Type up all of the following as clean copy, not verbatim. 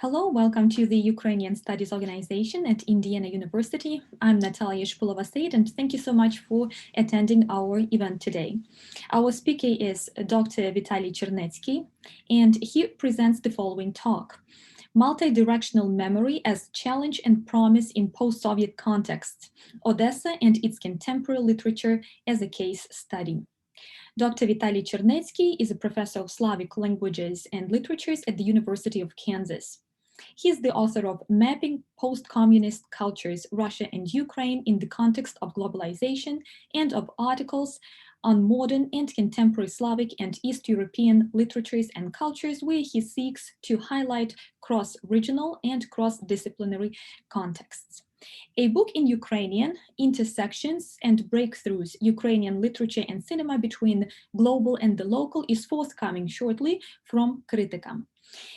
Hello, welcome to the Ukrainian Studies organization at Indiana University. I'm Natalia Shpulova-Said, and thank you so much for attending our event today. Our speaker is Dr. Vitaly Chernetsky, and he presents the following talk: Multi-Directional Memory as Challenge and Promise in Post-Soviet Contexts, Odessa and its Contemporary Literature as a Case Study. Dr. Vitaly Chernetsky is a professor of Slavic Languages and Literatures at the University of Kansas. He is the author of Mapping Postcommunist Cultures, Russia and Ukraine in the Context of Globalization, and of articles on modern and contemporary Slavic and East European literatures and cultures, where he seeks to highlight cross-regional and cross-disciplinary contexts. A book in Ukrainian, Intersections and Breakthroughs, Ukrainian Literature and Cinema between Global and the Local is forthcoming shortly from Krytyka.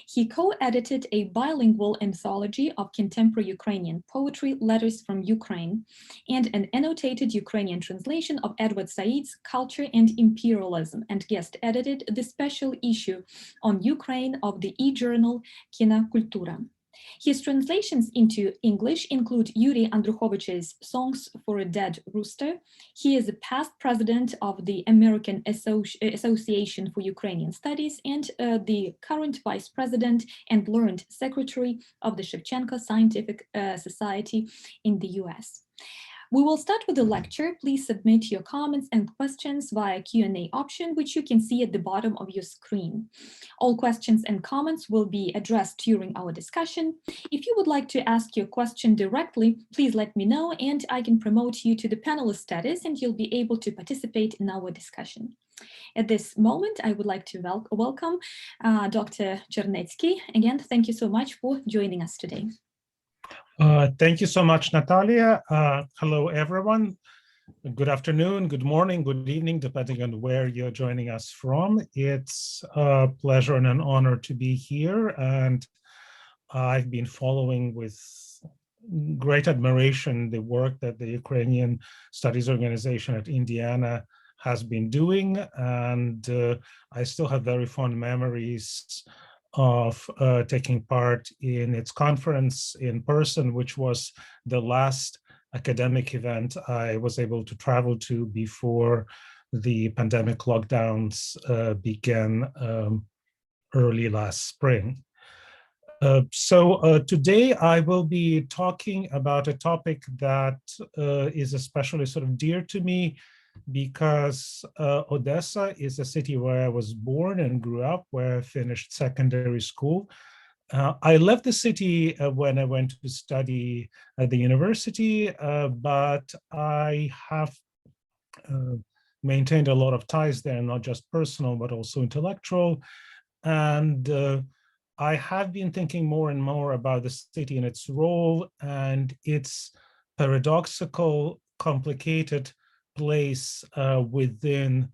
He co-edited a bilingual anthology of contemporary Ukrainian poetry, Letters from Ukraine, and an annotated Ukrainian translation of Edward Said's Culture and Imperialism, and guest-edited the special issue on Ukraine of the e-journal KinoKultura. His translations into English include Yuri Andrukhovych's Songs for a Dead Rooster. He is a past president of the American Association for Ukrainian Studies and the current vice president and learned secretary of the Shevchenko Scientific Society in the US. We will start with the lecture. Please submit your comments and questions via Q&A option, which you can see at the bottom of your screen. All questions and comments will be addressed during our discussion. If you would like to ask your question directly, please let me know and I can promote you to the panelist status and you'll be able to participate in our discussion. At this moment, I would like to welcome Dr. Chernetsky. Again, thank you so much for joining us today. Thank you so much, Natalia. Hello, everyone. Good afternoon, good morning, good evening, depending on where you're joining us from. It's a pleasure and an honor to be here. And I've been following with great admiration the work that the Ukrainian Studies organization at Indiana has been doing. And I still have very fond memories of taking part in its conference in person, which was the last academic event I was able to travel to before the pandemic lockdowns began early last spring. So today I will be talking about a topic that is especially sort of dear to me, because Odessa is a city where I was born and grew up, where I finished secondary school. I left the city when I went to study at the university, but I have maintained a lot of ties there, not just personal, but also intellectual. And I have been thinking more and more about the city and its role and its paradoxical, complicated place within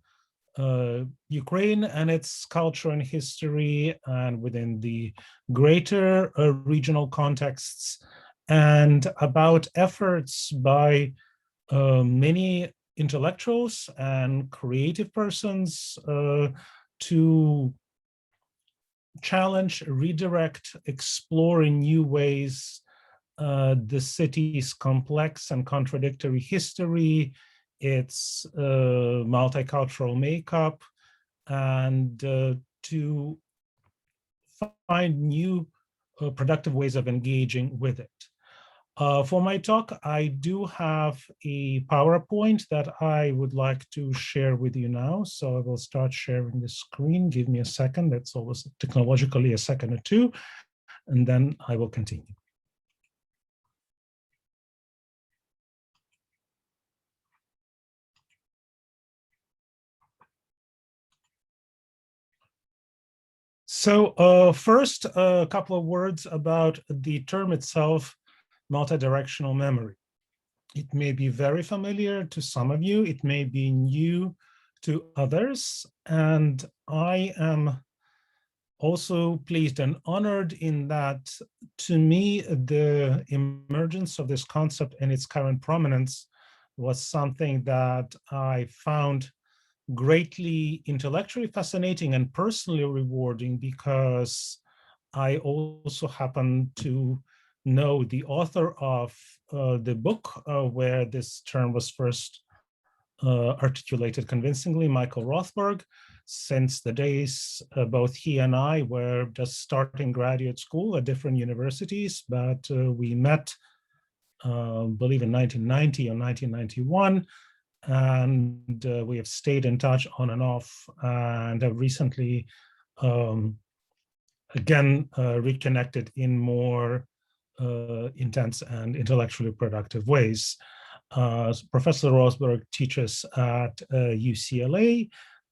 Ukraine and its culture and history, and within the greater regional contexts, and about efforts by many intellectuals and creative persons to challenge, redirect, explore in new ways the city's complex and contradictory history, its multicultural makeup, and to find new productive ways of engaging with it. For my talk, I do have a PowerPoint that I would like to share with you now. So I will start sharing the screen. Give me a second. That's always technologically a second or two, and then I will continue. So first, a couple of words about the term itself, multidirectional memory. It may be very familiar to some of you. It may be new to others. And I am also pleased and honored in that, to me, the emergence of this concept and its current prominence was something that I found greatly intellectually fascinating and personally rewarding, because I also happen to know the author of the book where this term was first articulated convincingly, Michael Rothberg. Since the days both he and I were just starting graduate school at different universities, but we met, I believe in 1990 or 1991, and we have stayed in touch on and off, and have recently again reconnected in more intense and intellectually productive ways. Professor Rosberg teaches at UCLA,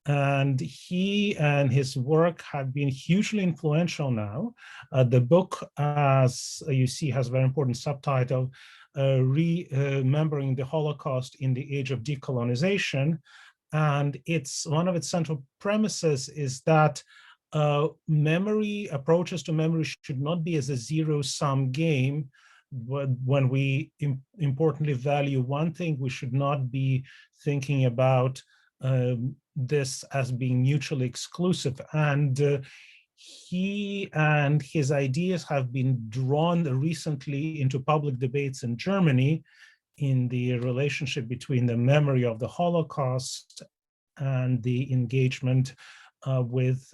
and he and his work have been hugely influential now. The book, as you see, has a very important subtitle, Remembering the Holocaust in the Age of Decolonization. And one of its central premises is that memory, approaches to memory should not be as a zero-sum game. When we importantly value one thing, we should not be thinking about this as being mutually exclusive. And he and his ideas have been drawn recently into public debates in Germany in the relationship between the memory of the Holocaust and the engagement with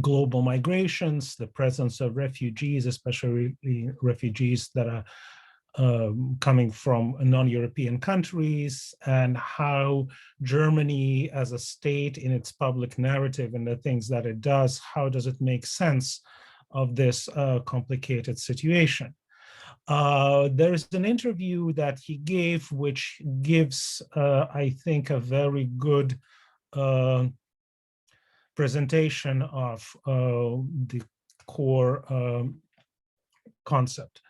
global migrations, the presence of refugees, especially refugees that are coming from non-European countries, and how Germany as a state in its public narrative and the things that it does, how does it make sense of this complicated situation? There is an interview that he gave, which gives, I think, a very good presentation of the core concept.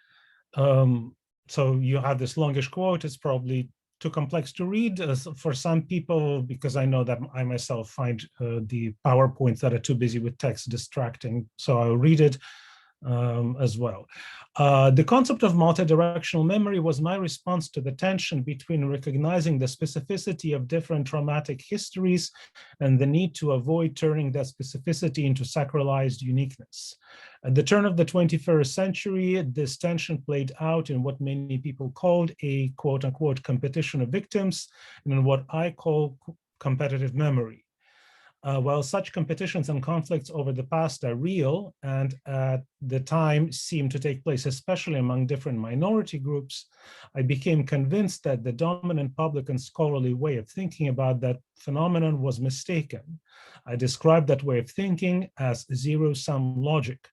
So you have this longish quote. It's probably too complex to read for some people, because I know that I myself find the PowerPoints that are too busy with text distracting. So I'll read it as well. The concept of multidirectional memory was my response to the tension between recognizing the specificity of different traumatic histories and the need to avoid turning that specificity into sacralized uniqueness. At the turn of the 21st century, this tension played out in what many people called a quote-unquote competition of victims, and in what I call competitive memory. While such competitions and conflicts over the past are real, and at the time seem to take place especially among different minority groups, I became convinced that the dominant public and scholarly way of thinking about that phenomenon was mistaken. I described that way of thinking as zero-sum logic.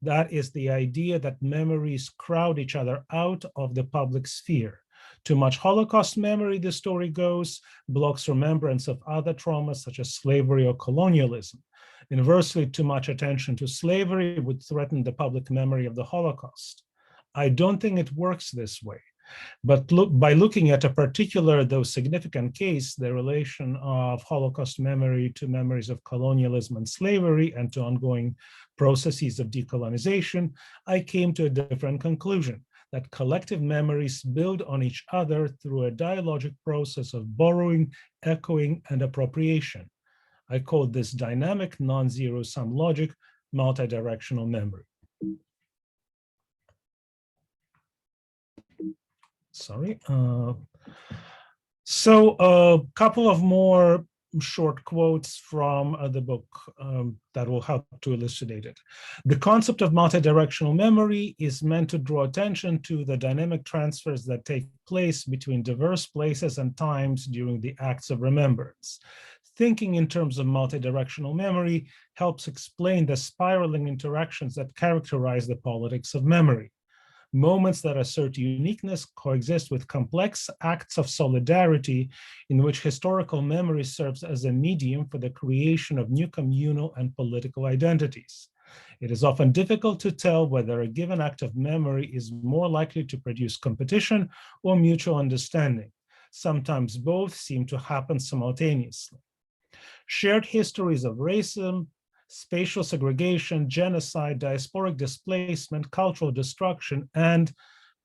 That is the idea that memories crowd each other out of the public sphere. Too much Holocaust memory, the story goes, blocks remembrance of other traumas such as slavery or colonialism. Inversely, too much attention to slavery would threaten the public memory of the Holocaust. I don't think it works this way. But by looking at a particular, though significant case, the relation of Holocaust memory to memories of colonialism and slavery and to ongoing processes of decolonization, I came to a different conclusion, that collective memories build on each other through a dialogic process of borrowing, echoing, and appropriation. I call this dynamic non-zero-sum logic multidirectional memory. Sorry. So a couple of more short quotes from the book that will help to elucidate it. The concept of multidirectional memory is meant to draw attention to the dynamic transfers that take place between diverse places and times during the acts of remembrance. Thinking in terms of multidirectional memory helps explain the spiraling interactions that characterize the politics of memory. Moments that assert uniqueness coexist with complex acts of solidarity in which historical memory serves as a medium for the creation of new communal and political identities. It is often difficult to tell whether a given act of memory is more likely to produce competition or mutual understanding. Sometimes both seem to happen simultaneously. Shared histories of racism, spatial segregation, genocide, diasporic displacement, cultural destruction, and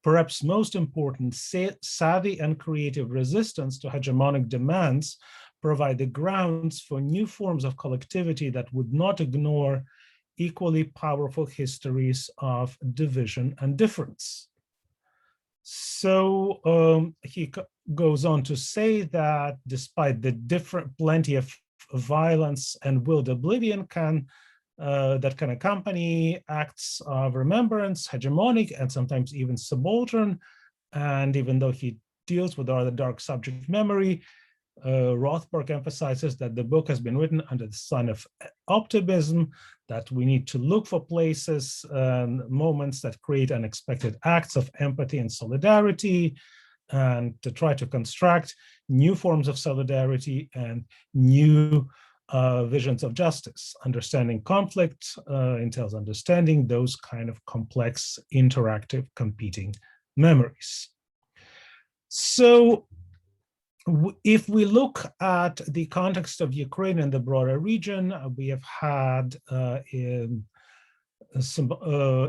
perhaps most important, savvy and creative resistance to hegemonic demands provide the grounds for new forms of collectivity that would not ignore equally powerful histories of division and difference. So he goes on to say that despite the plenty of violence and willed oblivion that can accompany acts of remembrance, hegemonic and sometimes even subaltern, and even though he deals with the rather dark subject memory, Rothberg emphasizes that the book has been written under the sign of optimism, that we need to look for places and moments that create unexpected acts of empathy and solidarity, and to try to construct new forms of solidarity and new visions of justice. Understanding conflict entails understanding those kind of complex, interactive, competing memories. So if we look at the context of Ukraine and the broader region, we have had,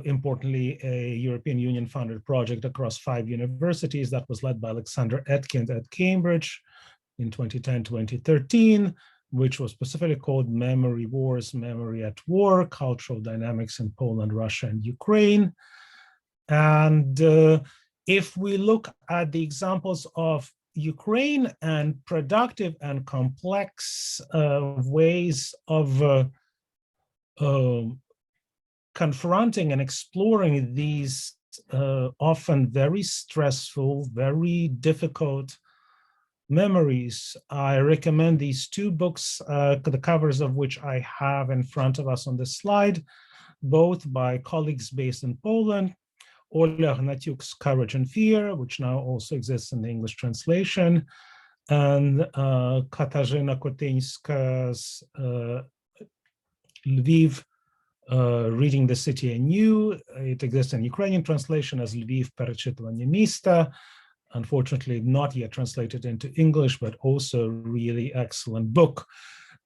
importantly, a European Union-funded project across 5 universities that was led by Alexander Etkind at Cambridge in 2010-2013, which was specifically called Memory Wars, Memory at War, Cultural Dynamics in Poland, Russia, and Ukraine. And if we look at the examples of Ukraine and productive and complex ways of confronting and exploring these often very stressful, very difficult memories, I recommend these 2 books, the covers of which I have in front of us on this slide, both by colleagues based in Poland. Oleg Hnatyuk's Courage and Fear, which now also exists in the English translation, and Katarzyna Kotyńska's Lviv, Reading the City Anew. It exists in Ukrainian translation as Lviv Перечитування міста, unfortunately not yet translated into English, but also really excellent book.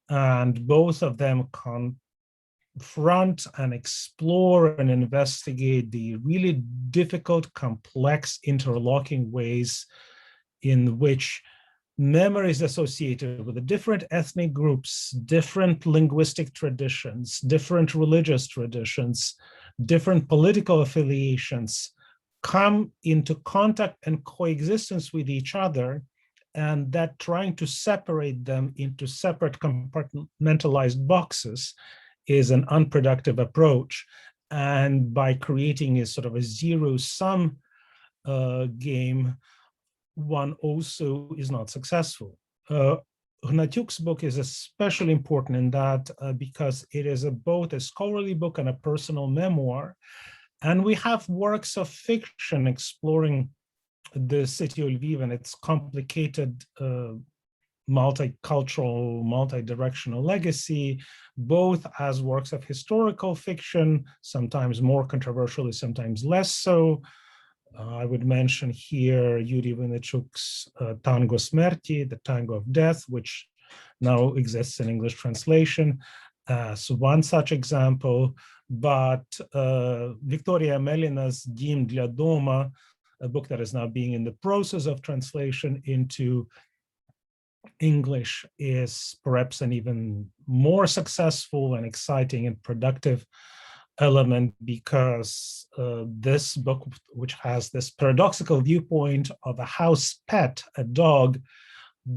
And both of them confront and explore and investigate the really difficult, complex, interlocking ways in which memory is associated with the different ethnic groups, different linguistic traditions, different religious traditions, different political affiliations come into contact and coexistence with each other, and that trying to separate them into separate compartmentalized boxes is an unproductive approach. And by creating a sort of a zero-sum game, one also is not successful. Hnatyuk's book is especially important in that because it is both a scholarly book and a personal memoir. And we have works of fiction exploring the city of Lviv and its complicated multicultural, multi-directional legacy, both as works of historical fiction, sometimes more controversially, sometimes less so. I would mention here Yuri Andruchovych's Tango Smerti, the Tango of Death, which now exists in English translation, as one such example. But Victoria Melina's Dim dla Doma, a book that is now being in the process of translation into English, is perhaps an even more successful and exciting and productive element, because this book, which has this paradoxical viewpoint of a house pet, a dog,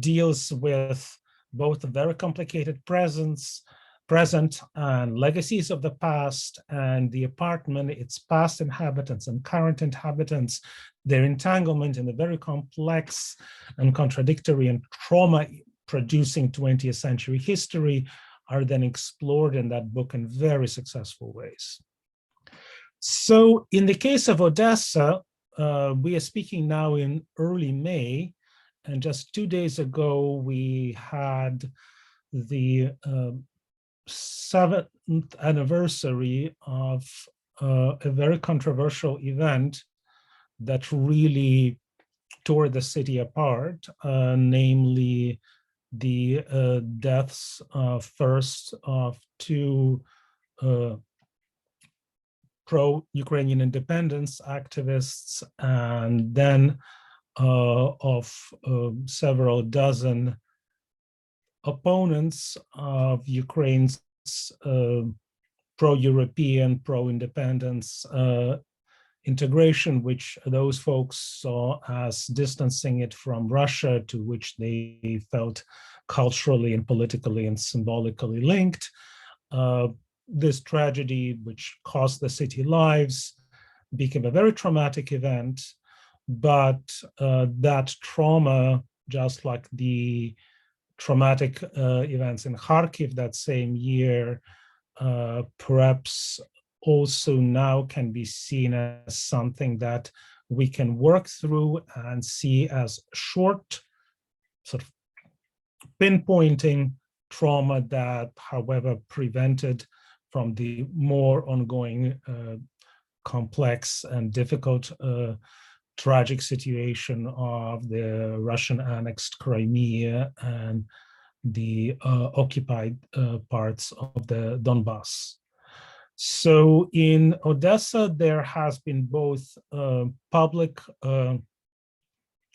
deals with both the very complicated present and legacies of the past, and the apartment, its past inhabitants and current inhabitants, their entanglement in the very complex and contradictory and trauma-producing 20th century history are then explored in that book in very successful ways. So in the case of Odessa, we are speaking now in early May, and just 2 days ago, we had the 7th anniversary of a very controversial event that really tore the city apart, namely the deaths first of 2 pro-Ukrainian independence activists, and then of several dozen opponents of Ukraine's pro-European, pro-independence integration, which those folks saw as distancing it from Russia, to which they felt culturally and politically and symbolically linked. This tragedy, which cost the city lives, became a very traumatic event, but that trauma, just like the traumatic events in Kharkiv that same year, perhaps also now can be seen as something that we can work through and see as short, sort of pinpointing trauma that, however, prevented from the more ongoing complex and difficult tragic situation of the Russian annexed Crimea and the occupied parts of the Donbass. So in Odessa, there has been both public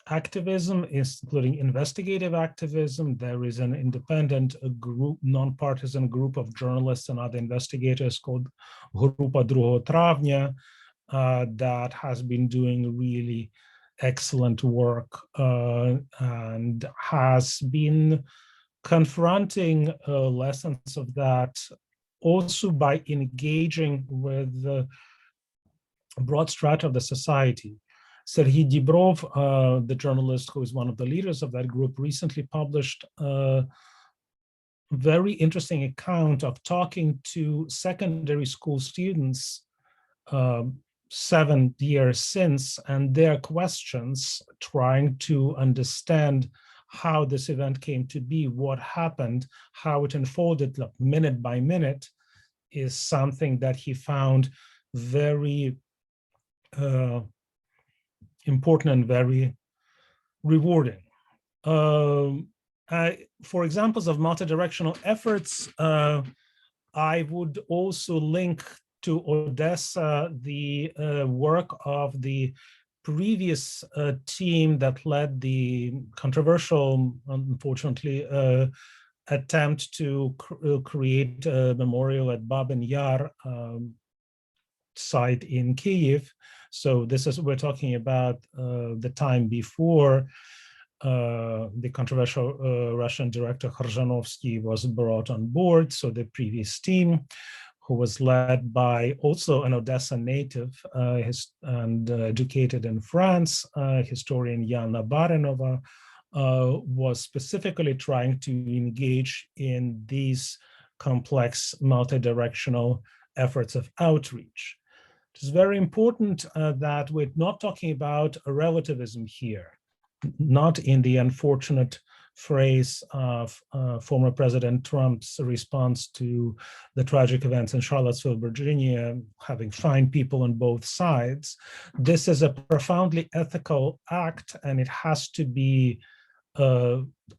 activism, including investigative activism. There is an independent group, non-partisan group of journalists and other investigators called Grupa Drugo Travnya that has been doing really excellent work and has been confronting lessons of that also by engaging with the broad strata of the society. Serhiy Dibrov, the journalist who is one of the leaders of that group, recently published a very interesting account of talking to secondary school students 7 years since, and their questions, trying to understand how this event came to be, what happened, how it unfolded minute by minute, is something that he found very important and very rewarding. For examples of multidirectional efforts, I would also link to Odessa the work of the previous team that led the controversial, unfortunately, attempt to create a memorial at Babin Yar site in Kyiv. So this is, we're talking about the time before the controversial Russian director Khrzhanovsky was brought on board. So the previous team, who was led by also an Odessa native and educated in France, historian Yana Barinova, was specifically trying to engage in these complex multidirectional efforts of outreach. It is very important that we're not talking about a relativism here, not in the unfortunate phrase of former President Trump's response to the tragic events in Charlottesville, Virginia, having fine people on both sides. This is a profoundly ethical act, and it has to be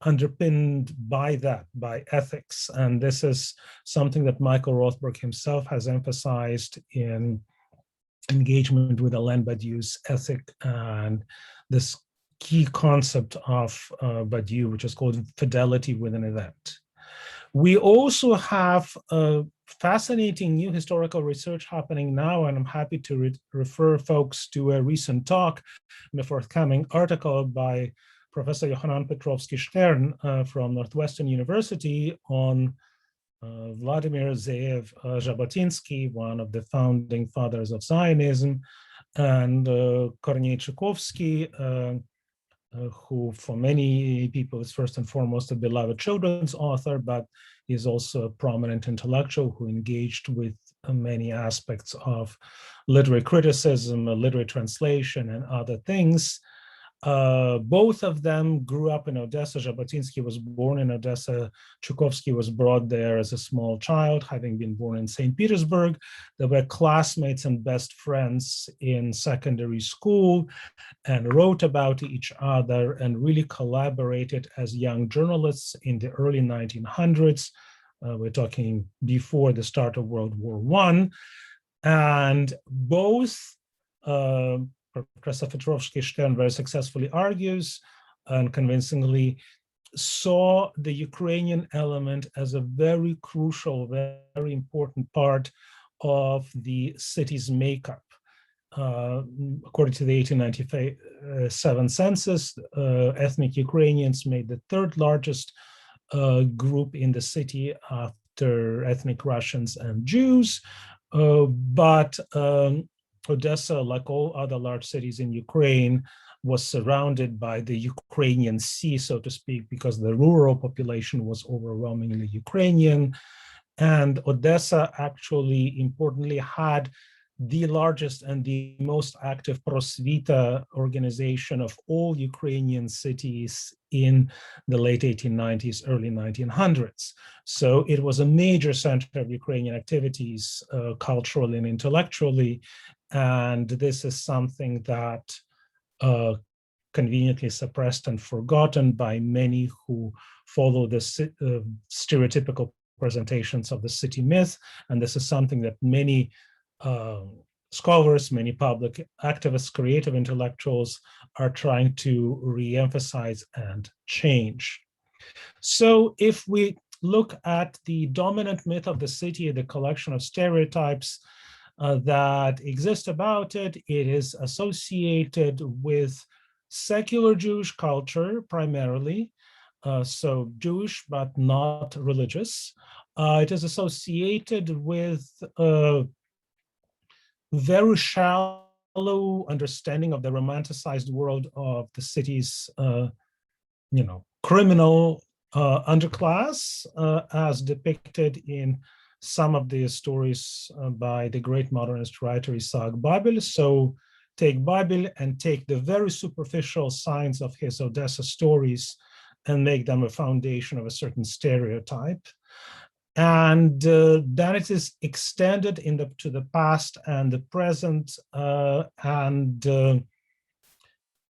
underpinned by that, by ethics. And this is something that Michael Rothberg himself has emphasized in engagement with the land Badiou's ethic and this key concept of Badiou, which is called fidelity with an event. We also have fascinating new historical research happening now, and I'm happy to refer folks to a recent talk in the forthcoming article by Professor Yohanan Petrovsky-Stern from Northwestern University on Vladimir Zeev Zhabotinsky, one of the founding fathers of Zionism, and Kornei Chukovsky, who for many people is first and foremost a beloved children's author, but is also a prominent intellectual who engaged with many aspects of literary criticism, literary translation, and other things. Both of them grew up in Odessa. Zhabotinsky was born in Odessa. Chukovsky was brought there as a small child, having been born in St. Petersburg. They were classmates and best friends in secondary school and wrote about each other and really collaborated as young journalists in the early 1900s. We're talking before the start of World War I. And both Professor Petrovsky-Stern very successfully argues and convincingly saw the Ukrainian element as a very crucial, very important part of the city's makeup. According to the 1897 census, ethnic Ukrainians made the third largest group in the city after ethnic Russians and Jews. But Odessa, like all other large cities in Ukraine, was surrounded by the Ukrainian Sea, so to speak, because the rural population was overwhelmingly Ukrainian. And Odessa actually, importantly, had the largest and the most active prosvita organization of all Ukrainian cities in the late 1890s, early 1900s. So it was a major center of Ukrainian activities, culturally and intellectually. And this is something that conveniently suppressed and forgotten by many who follow the stereotypical presentations of the city myth. And this is something that many scholars, many public activists, creative intellectuals are trying to re-emphasize and change. So if we look at the dominant myth of the city, the collection of stereotypes that exist about it, it is associated with secular Jewish culture primarily, so Jewish but not religious. It is associated with very shallow understanding of the romanticized world of the city's, criminal underclass, as depicted in some of the stories by the great modernist writer Isaac Babel. So take Babel and take the very superficial signs of his Odessa stories and make them a foundation of a certain stereotype. And then it is extended to the past and the present, and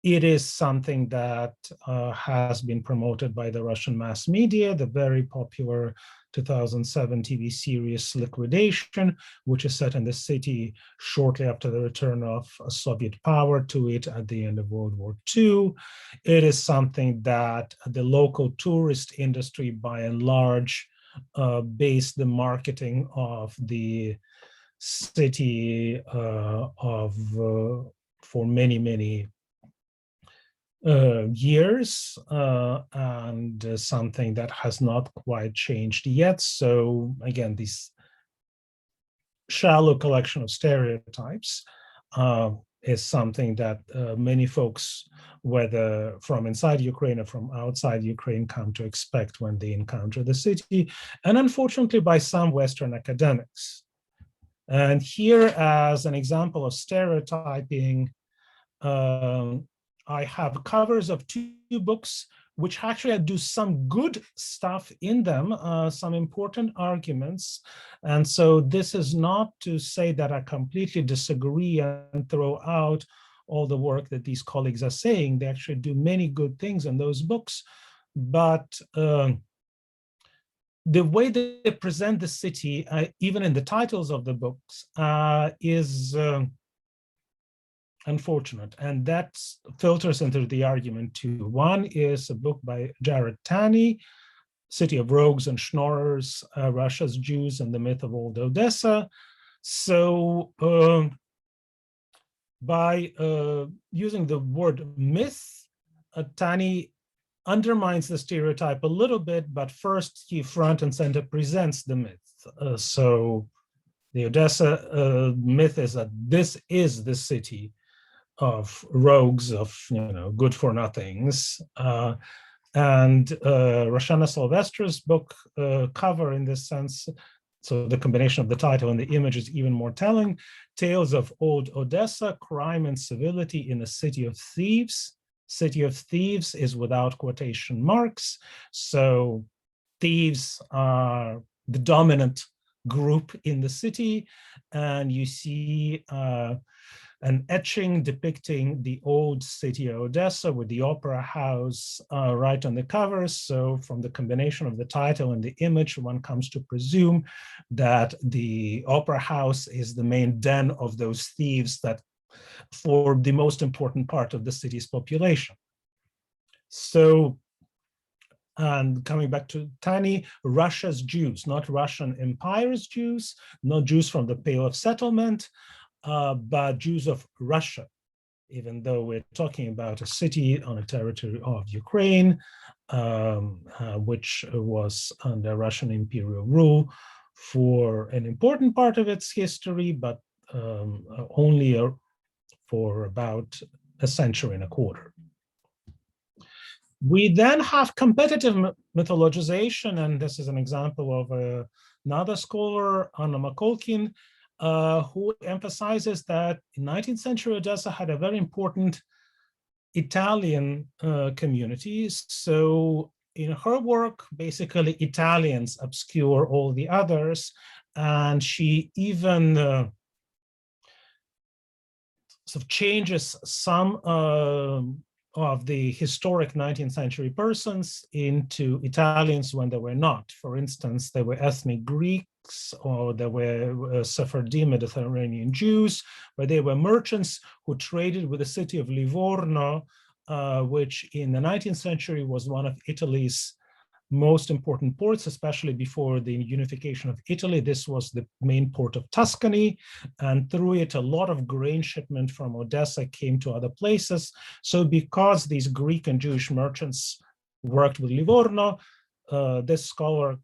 it is something that has been promoted by the Russian mass media, the very popular 2007 TV series Liquidation, which is set in the city shortly after the return of Soviet power to it at the end of World War II. It is something that the local tourist industry, by and large, based the marketing of the city for many, many years, and something that has not quite changed yet. So again, this shallow collection of stereotypes is something that many folks, whether from inside Ukraine or from outside Ukraine, come to expect when they encounter the city, and unfortunately by some Western academics. And here, as an example of stereotyping, I have covers of two books which actually do some good stuff in them, some important arguments. And so this is not to say that I completely disagree and throw out all the work that these colleagues are saying. They actually do many good things in those books, but the way they present the city, even in the titles of the books, is unfortunate, and that filters into the argument too. One is a book by Jared Taney, City of Rogues and Schnorrers, Russia's Jews and the Myth of Old Odessa. So by using the word myth, Taney undermines the stereotype a little bit, but first he front and center presents the myth. So the Odessa myth is that this is the city of rogues, of good for nothings, and Roshana Silvestra's book cover in this sense. So the combination of the title and the image is even more telling. Tales of Old Odessa: Crime and Civility in a City of Thieves. City of Thieves is without quotation marks. So thieves are the dominant group in the city, and you see an etching depicting the old city of Odessa with the opera house right on the cover. So from the combination of the title and the image, one comes to presume that the opera house is the main den of those thieves that for the most important part of the city's population. So and coming back to Tani, Russia's Jews, not Russian Empire's Jews, not Jews from the Pale of Settlement, but Jews of Russia, even though we're talking about a city on a territory of Ukraine, which was under Russian imperial rule for an important part of its history, but only for about a century and a quarter. We then have competitive mythologization, and this is an example of another scholar, Anna McGill-Queen, who emphasizes that in 19th century Odessa had a very important Italian community. So in her work, basically Italians obscure all the others, and she even sort of changes some of the historic 19th century persons into Italians when they were not. For instance, they were ethnic Greeks, or they were Sephardim Mediterranean Jews, where they were merchants who traded with the city of Livorno, which in the 19th century was one of Italy's most important ports, especially before the unification of Italy. This was the main port of Tuscany, and through it, a lot of grain shipment from Odessa came to other places. So because these Greek and Jewish merchants worked with Livorno, this scholar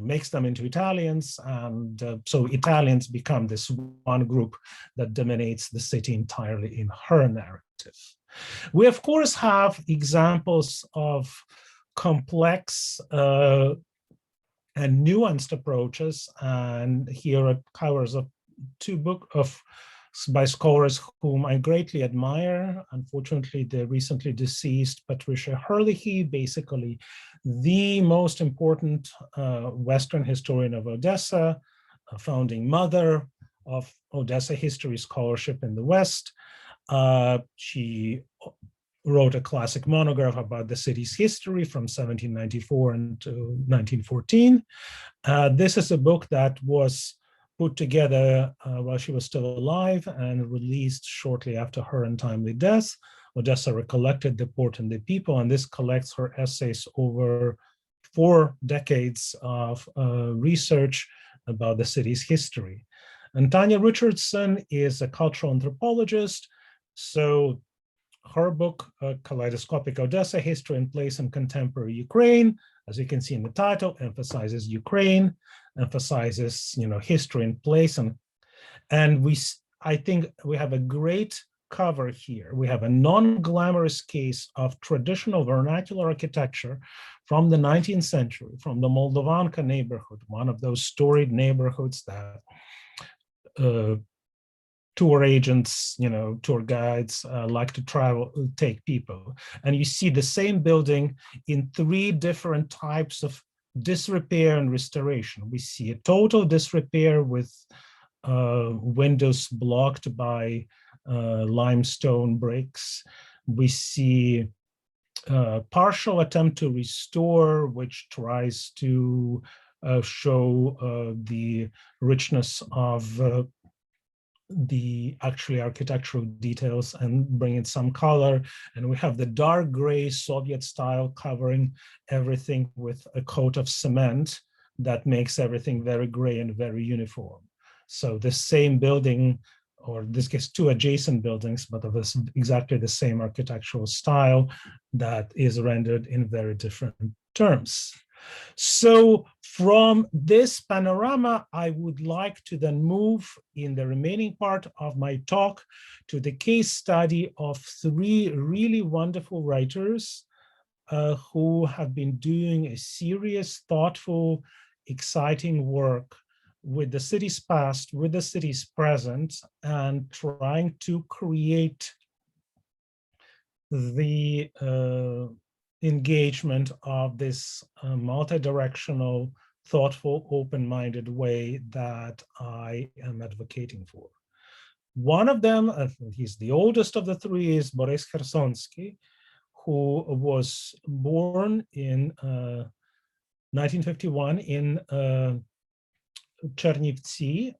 makes them into Italians, and so Italians become this one group that dominates the city entirely in her narrative. We, of course, have examples of complex and nuanced approaches, and here it covers two books by scholars whom I greatly admire. Unfortunately, the recently deceased Patricia Herlihy, basically the most important Western historian of Odessa, a founding mother of Odessa history scholarship in the West. She wrote a classic monograph about the city's history from 1794 until 1914. This is a book that was put together while she was still alive and released shortly after her untimely death. Odessa Recollected, the Port and the People, and this collects her essays over 4 decades of research about the city's history. And Tanya Richardson is a cultural anthropologist, so her book, Kaleidoscopic Odessa, History and Place in Contemporary Ukraine, as you can see in the title, emphasizes Ukraine, emphasizes history and place, and I think we have a great cover here. We have a non-glamorous case of traditional vernacular architecture from the 19th century, from the Moldovanka neighborhood, one of those storied neighborhoods that tour agents, tour guides like to take people. And you see the same building in 3 different types of disrepair and restoration. We see a total disrepair with windows blocked by limestone bricks. We see a partial attempt to restore, which tries to show the richness of the actually architectural details and bring in some color. And we have the dark gray Soviet style covering everything with a coat of cement that makes everything very gray and very uniform. So the same building, or in this case 2 adjacent buildings, but of exactly the same architectural style that is rendered in very different terms. So from this panorama, I would like to then move in the remaining part of my talk to the case study of 3 really wonderful writers who have been doing a serious, thoughtful, exciting work with the city's past, with the city's present, and trying to create the engagement of this multi-directional, thoughtful, open-minded way that I am advocating for. One of them, he's the oldest of the 3, is Boris Garzonski, who was born in 1951 in Chernivtsi,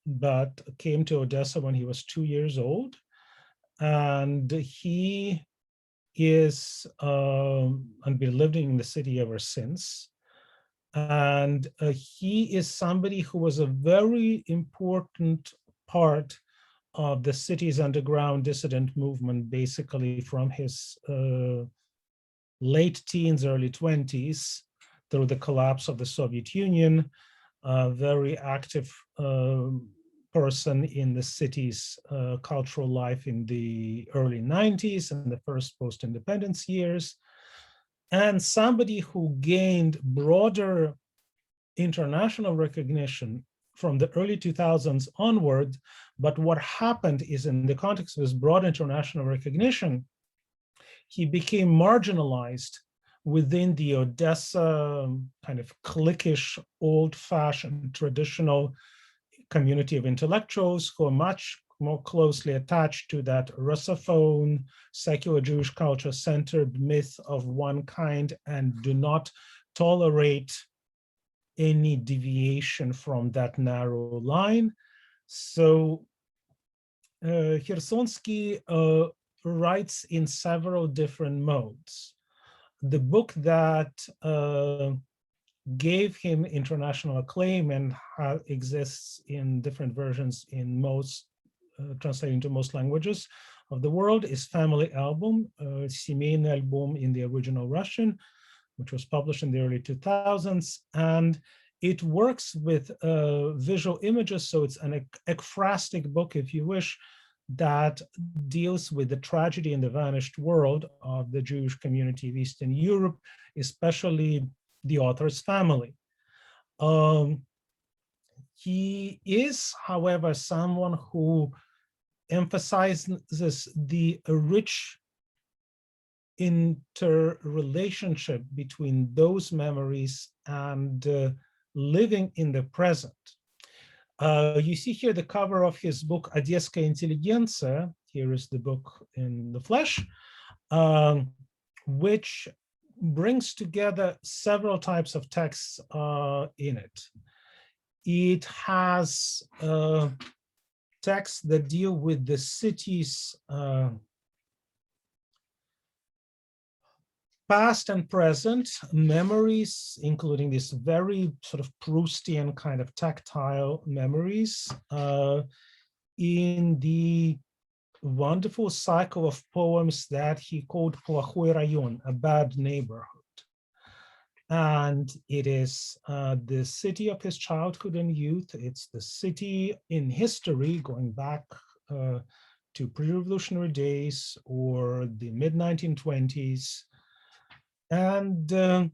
but came to Odessa when he was 2 years old. And he is, and been living in the city ever since. And he is somebody who was a very important part of the city's underground dissident movement, basically from his late teens, early 20s, through the collapse of the Soviet Union, a very active person in the city's cultural life in the early 90s and the first post-independence years, and somebody who gained broader international recognition from the early 2000s onward. But what happened is, in the context of this broad international recognition, he became marginalized within the Odessa kind of cliquish, old-fashioned, traditional community of intellectuals who are much more closely attached to that Russophone, secular Jewish culture-centered myth of one kind and do not tolerate any deviation from that narrow line. So Chersonsky writes in several different modes. The book that gave him international acclaim and exists in different versions in most, translated into most languages of the world, is Family Album, Семейный Album in the original Russian, which was published in the early 2000s. And it works with visual images, so it's an ekphrastic book, if you wish, that deals with the tragedy in the vanished world of the Jewish community of Eastern Europe, especially the author's family. He is, however, someone who emphasizes the rich interrelationship between those memories and living in the present. You see here the cover of his book, Одесская интеллигенция. Here is the book in the flesh, which brings together several types of texts in it. It has texts that deal with the city's past and present memories, including these very sort of Proustian kind of tactile memories, in the wonderful cycle of poems that he called Плохой район, a bad neighborhood. And it is the city of his childhood and youth. It's the city in history going back to pre-revolutionary days or the mid-1920s. And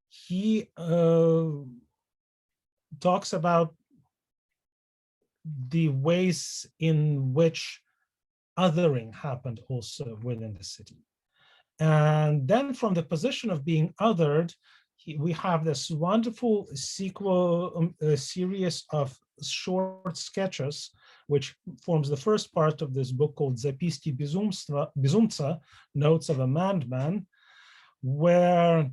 he talks about the ways in which othering happened also within the city. And then from the position of being othered, we have this wonderful series of short sketches, which forms the first part of this book called Zapiski Bezumца, Notes of a Madman, where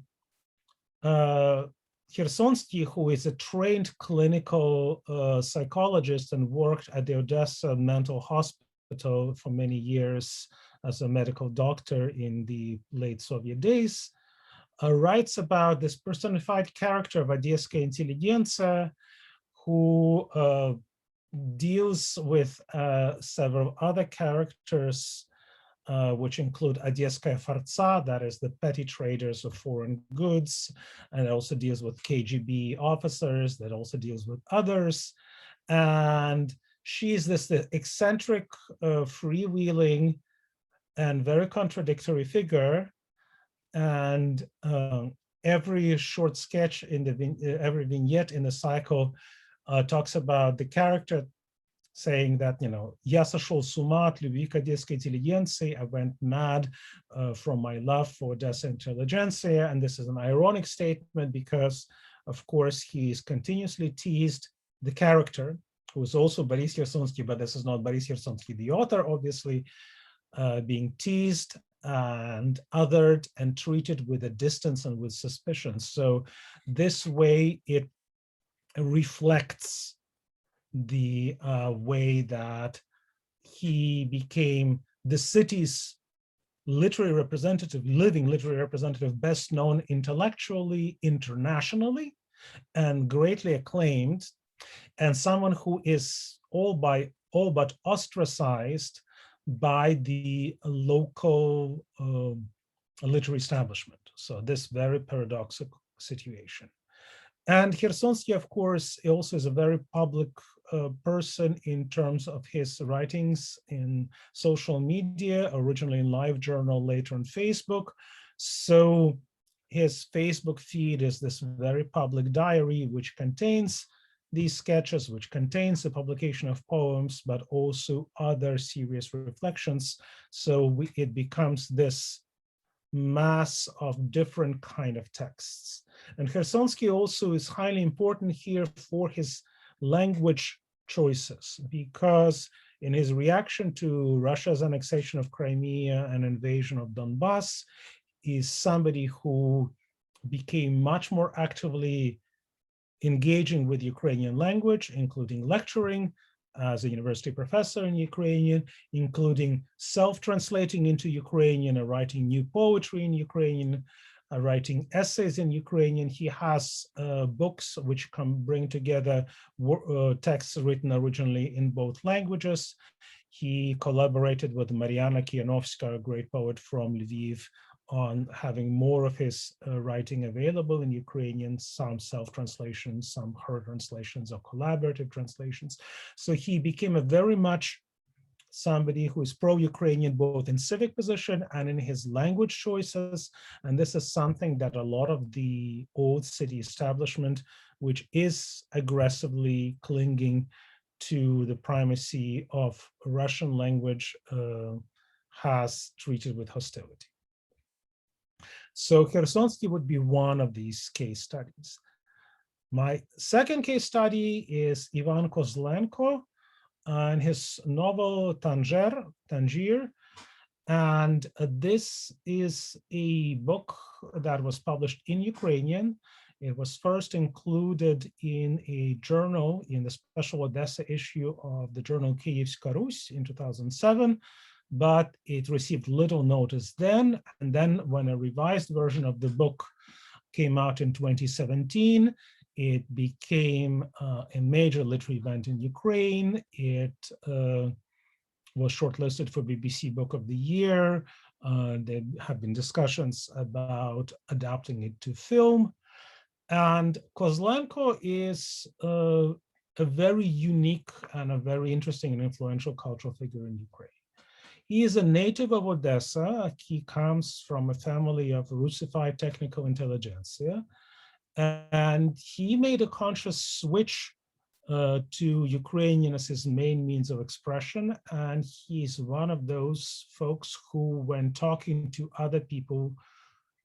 Chersonsky, who is a trained clinical psychologist and worked at the Odessa Mental Hospital for many years as a medical doctor in the late Soviet days, writes about this personified character of Одесская интеллигенция, who deals with several other characters, which include Одесская форца, that is the petty traders of foreign goods, and it also deals with KGB officers, that also deals with others. And she's this eccentric, freewheeling, and very contradictory figure. And every short sketch in the every vignette in the cycle talks about the character saying that, you know, я сошел с ума от любви к одесской интеллигенции, I went mad from my love for Odessa intelligentsia. And this is an ironic statement because, of course, he's continuously teased the character, who is also Boris Garzonski, but this is not Boris Garzonski, the author, obviously, being teased and othered and treated with a distance and with suspicion. So this way it reflects the way that he became the city's literary representative, living literary representative, best known intellectually, internationally, and greatly acclaimed, and someone who is all but ostracized by the local literary establishment. So this very paradoxical situation. And Chersonsky, of course, also is a very public person in terms of his writings in social media, originally in LiveJournal, later on Facebook. So his Facebook feed is this very public diary, which contains these sketches, which contains the publication of poems, but also other serious reflections. So it becomes this mass of different kind of texts. And Chersonsky also is highly important here for his language choices, because in his reaction to Russia's annexation of Crimea and invasion of Donbass, is somebody who became much more actively engaging with Ukrainian language, including lecturing as a university professor in Ukrainian, including self-translating into Ukrainian, writing new poetry in Ukrainian, writing essays in Ukrainian. He has books which can bring together texts written originally in both languages. He collaborated with Mariana Kianovska, a great poet from Lviv, on having more of his writing available in Ukrainian, some self-translations, some her translations or collaborative translations. So he became a very much somebody who is pro-Ukrainian, both in civic position and in his language choices. And this is something that a lot of the old city establishment, which is aggressively clinging to the primacy of Russian language, has treated with hostility. So Chersonsky would be one of these case studies. My second case study is Ivan Kozlenko and his novel Tangier. And this is a book that was published in Ukrainian. It was first included in a journal, in the special Odessa issue of the journal Kyivska Rus in 2007. But it received little notice then. And then when a revised version of the book came out in 2017, it became a major literary event in Ukraine. It was shortlisted for BBC Book of the Year. There have been discussions about adapting it to film. And Kozlenko is a very unique and a very interesting and influential cultural figure in Ukraine. He is a native of Odessa. He comes from a family of Russified technical intelligentsia. And he made a conscious switch to Ukrainian as his main means of expression. And he's one of those folks who, when talking to other people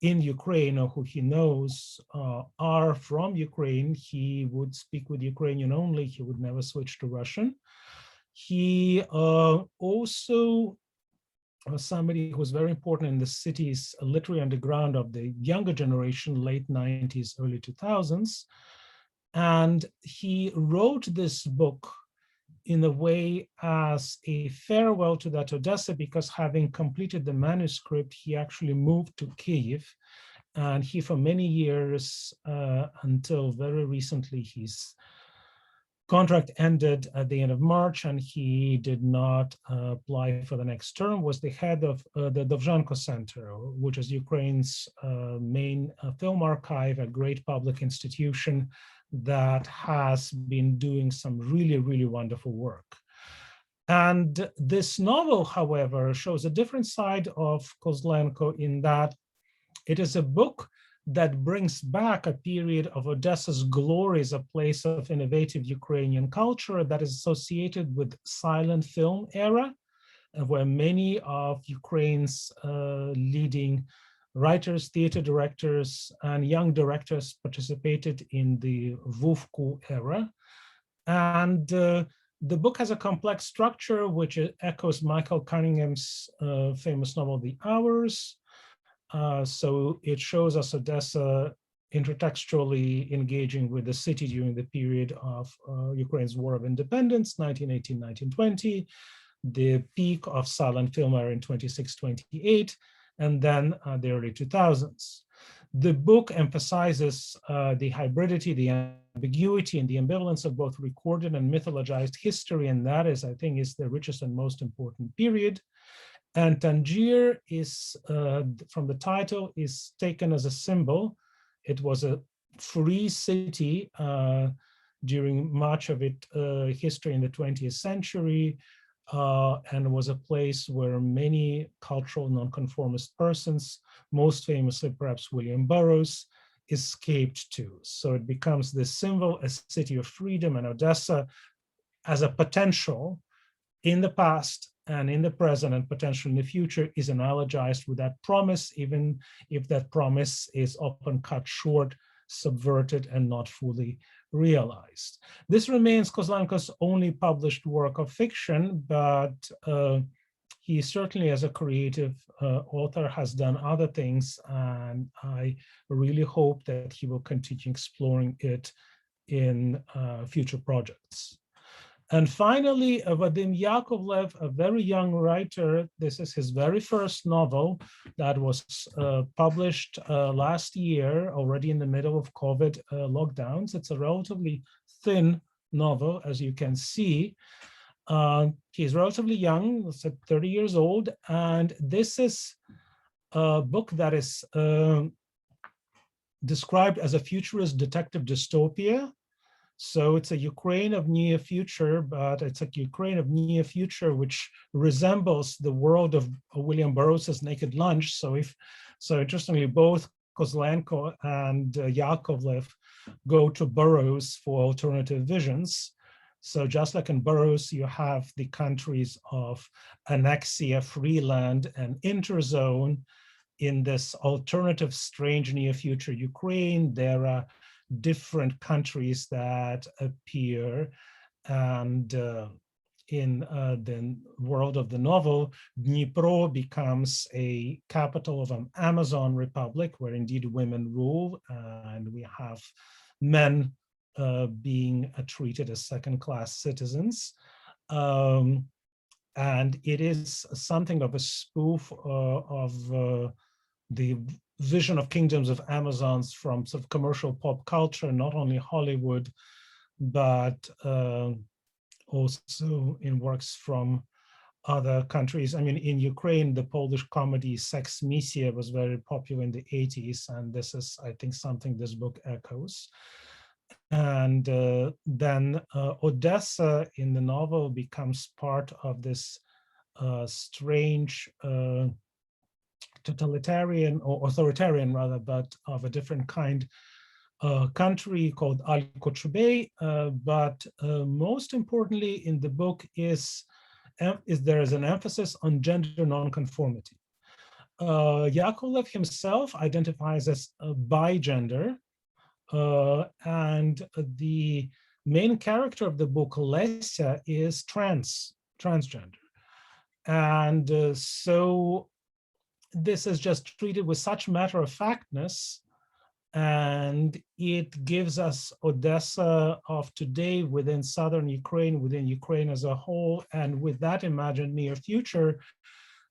in Ukraine or who he knows are from Ukraine, he would speak with Ukrainian only. He would never switch to Russian. He also somebody who was very important in the city's literary underground of the younger generation, late 90s, early 2000s. And he wrote this book in a way as a farewell to that Odessa, because having completed the manuscript, he actually moved to Kyiv. And he, for many years, until very recently, his contract ended at the end of March, and he did not apply for the next term, was the head of the Dovzhenko Center, which is Ukraine's main film archive, a great public institution that has been doing some really, really wonderful work. And this novel, however, shows a different side of Kozlenko in that it is a book that brings back a period of Odessa's glory as a place of innovative Ukrainian culture that is associated with silent film era, where many of Ukraine's leading writers, theater directors, and young directors participated in the Vuvku era. And the book has a complex structure, which echoes Michael Cunningham's famous novel, The Hours. So it shows us Odessa intertextually engaging with the city during the period of Ukraine's War of Independence, 1918-1920. the peak of silent film era in 26-28, and then the early 2000s. The book emphasizes the hybridity, the ambiguity, and the ambivalence of both recorded and mythologized history, and that is, I think, is the richest and most important period. And Tangier is, from the title, is taken as a symbol. It was a free city during much of its history in the 20th century, and was a place where many cultural nonconformist persons, most famously perhaps William Burroughs, escaped to. So it becomes the symbol, a city of freedom, and Odessa as a potential in the past and in the present and potential in the future is analogized with that promise, even if that promise is often cut short, subverted, and not fully realized. This remains Kozlenko's only published work of fiction, but he certainly, as a creative author, has done other things, and I really hope that he will continue exploring it in future projects. And finally, Avadin Yakovlev, a very young writer. This is his very first novel that was published last year, already in the middle of COVID lockdowns. It's a relatively thin novel, as you can see. He's relatively young, 30 years old, and this is a book that is described as a futurist detective dystopia. So it's a Ukraine of near future, but it's a Ukraine of near future which resembles the world of William Burroughs' Naked Lunch. So interestingly, both Kozlenko and Yakovlev go to Burroughs for alternative visions. So just like in Burroughs, you have the countries of annexia, free land, and interzone. In this alternative, strange near future Ukraine, there are different countries that appear, and in the world of the novel, Dnipro becomes a capital of an Amazon republic where indeed women rule, and we have men being treated as second-class citizens. And it is something of a spoof of the vision of kingdoms of Amazons from sort of commercial pop culture, not only Hollywood, but also in works from other countries. I mean, in Ukraine, the Polish comedy Sex Missia was very popular in the 80s, and this is, I think, something this book echoes. And then Odessa in the novel becomes part of this strange totalitarian or authoritarian rather, but of a different kind, country called Al-Kochubey. But most importantly in the book is there is an emphasis on gender nonconformity. Yakovlev himself identifies as bigender, and the main character of the book, Lesya, is transgender. And so this is just treated with such matter-of-factness, and it gives us Odessa of today within southern Ukraine, within Ukraine as a whole, and with that imagined near future,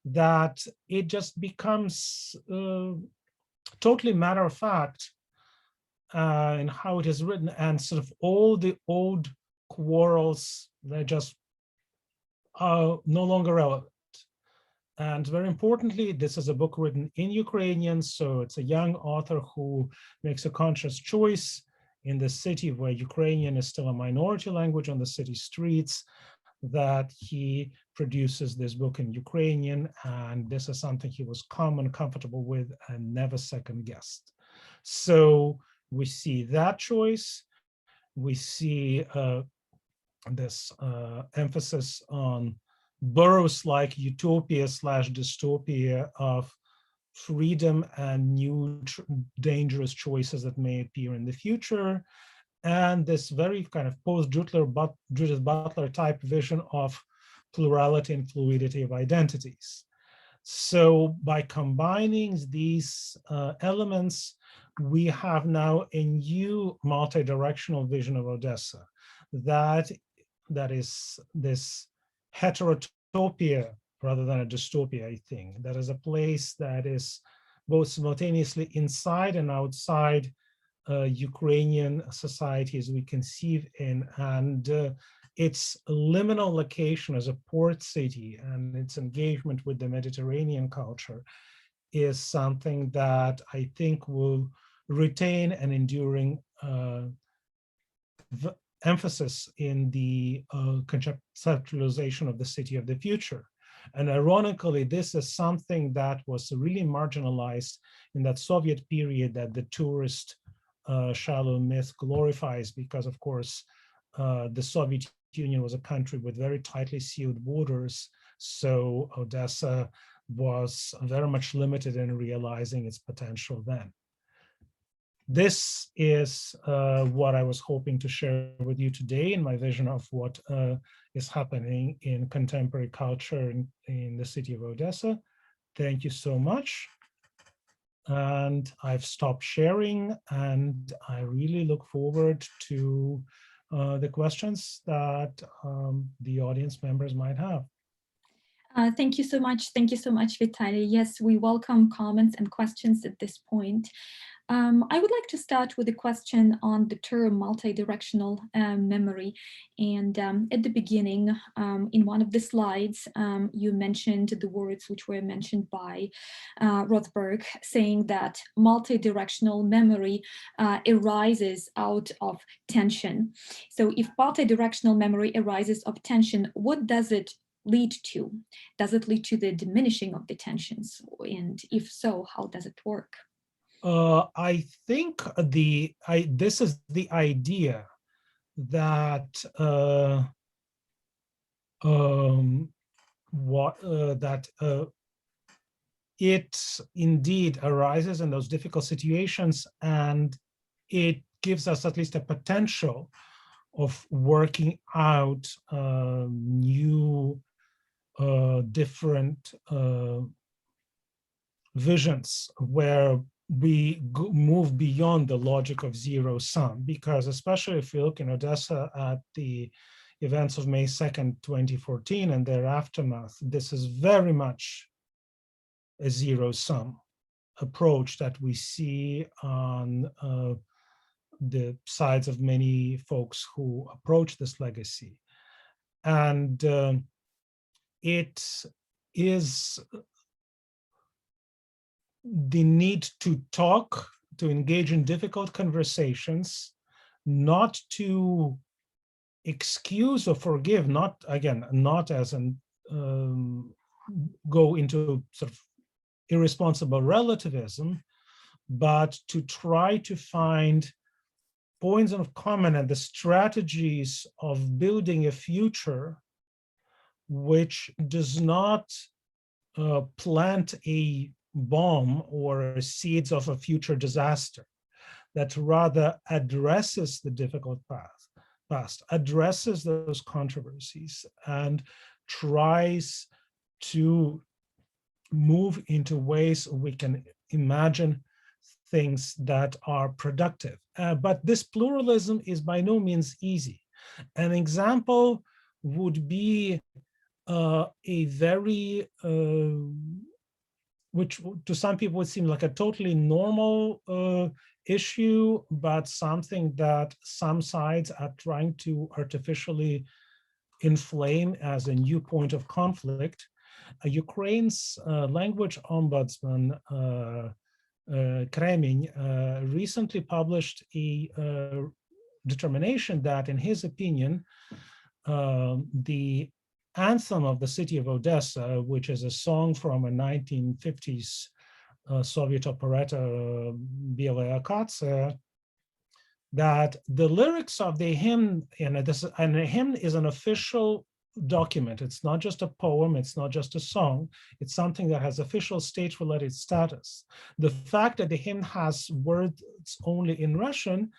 that it just becomes totally matter-of-fact in how it is written, and sort of all the old quarrels, they're just no longer relevant. And very importantly, this is a book written in Ukrainian, so it's a young author who makes a conscious choice in the city where Ukrainian is still a minority language on the city streets, that he produces this book in Ukrainian, and this is something he was calm and comfortable with and never second-guessed. So we see that choice, we see this emphasis on Burroughs-like utopia / dystopia of freedom and new dangerous choices that may appear in the future, and this very kind of post-Judith Butler type vision of plurality and fluidity of identities. So by combining these elements, we have now a new multi-directional vision of Odessa that is this heterotopic utopia rather than a dystopia, I think. That is a place that is both simultaneously inside and outside Ukrainian society as we conceive in, and its liminal location as a port city and its engagement with the Mediterranean culture is something that I think will retain an enduring emphasis in the conceptualization of the city of the future. And ironically, this is something that was really marginalized in that Soviet period that the tourist shallow myth glorifies, because of course, the Soviet Union was a country with very tightly sealed borders. So Odessa was very much limited in realizing its potential then. This is what I was hoping to share with you today in my vision of what is happening in contemporary culture in the city of Odessa. Thank you so much. And I've stopped sharing, and I really look forward to the questions that the audience members might have. Thank you so much. Thank you so much, Vitaly. Yes, we welcome comments and questions at this point. I would like to start with a question on the term multidirectional memory. And at the beginning, in one of the slides, you mentioned the words which were mentioned by Rothberg, saying that multidirectional memory arises out of tension. So if multidirectional memory arises of tension, what does it lead to? Does it lead to the diminishing of the tensions? And if so, how does it work? I think this is the idea that it indeed arises in those difficult situations, and it gives us at least a potential of working out new different visions where we move beyond the logic of zero sum, because especially if you look in Odessa at the events of May 2nd, 2014 and their aftermath, this is very much a zero sum approach that we see on the sides of many folks who approach this legacy. And it is the need to talk, to engage in difficult conversations, not to excuse or forgive, not as an go into sort of irresponsible relativism, but to try to find points of common and the strategies of building a future which does not plant a bomb or seeds of a future disaster, that rather addresses the difficult past, addresses those controversies, and tries to move into ways we can imagine things that are productive. But this pluralism is by no means easy. An example would be a very which to some people would seem like a totally normal issue, but something that some sides are trying to artificially inflame as a new point of conflict. Ukraine's language ombudsman, Kremin, recently published a determination that, in his opinion, the anthem of the city of Odessa, which is a song from a 1950s Soviet operetta, Белая акация, that the lyrics of the hymn, and a hymn is an official document. It's not just a poem, it's not just a song, it's something that has official state-related status. The fact that the hymn has words only in Russian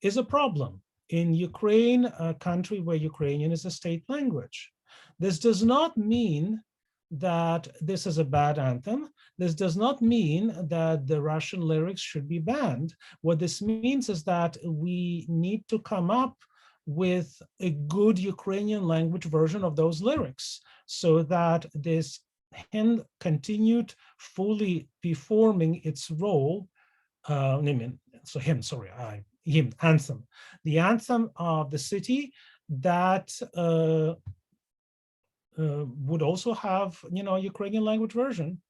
is a problem in Ukraine, a country where Ukrainian is a state language. This does not mean that this is a bad anthem. This does not mean that the Russian lyrics should be banned. What this means is that we need to come up with a good Ukrainian language version of those lyrics so that this hymn continued fully performing its role. Hymn, anthem, the anthem of the city that would also have, a Ukrainian language version.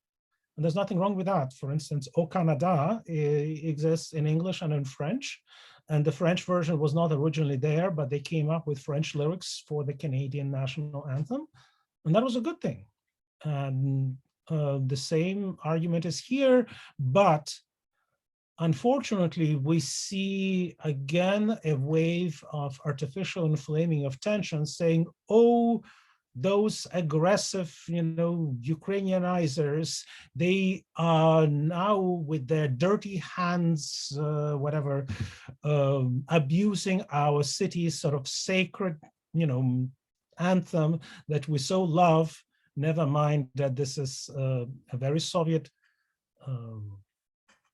And there's nothing wrong with that. For instance, O Canada exists in English and in French. And the French version was not originally there, but they came up with French lyrics for the Canadian national anthem. And that was a good thing. And the same argument is here, but unfortunately, we see again a wave of artificial inflaming of tension saying, oh, those aggressive, Ukrainianizers, they are now with their dirty hands, abusing our city's sort of sacred, anthem that we so love. Never mind that this is a very Soviet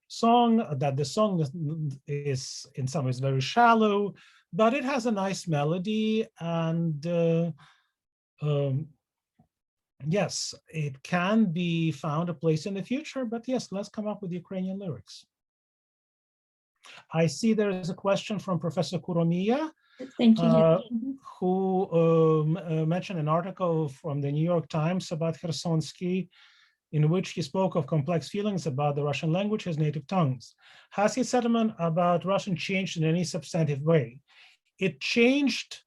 song, that the song is in some ways very shallow, but it has a nice melody, and yes, it can be found a place in the future, but yes, let's come up with Ukrainian lyrics. I see there is a question from Professor Kuromiya. Thank you. Who mentioned an article from the New York Times about Chersonsky, in which he spoke of complex feelings about the Russian language, his native tongues. Has his sentiment about Russian changed in any substantive way? It changed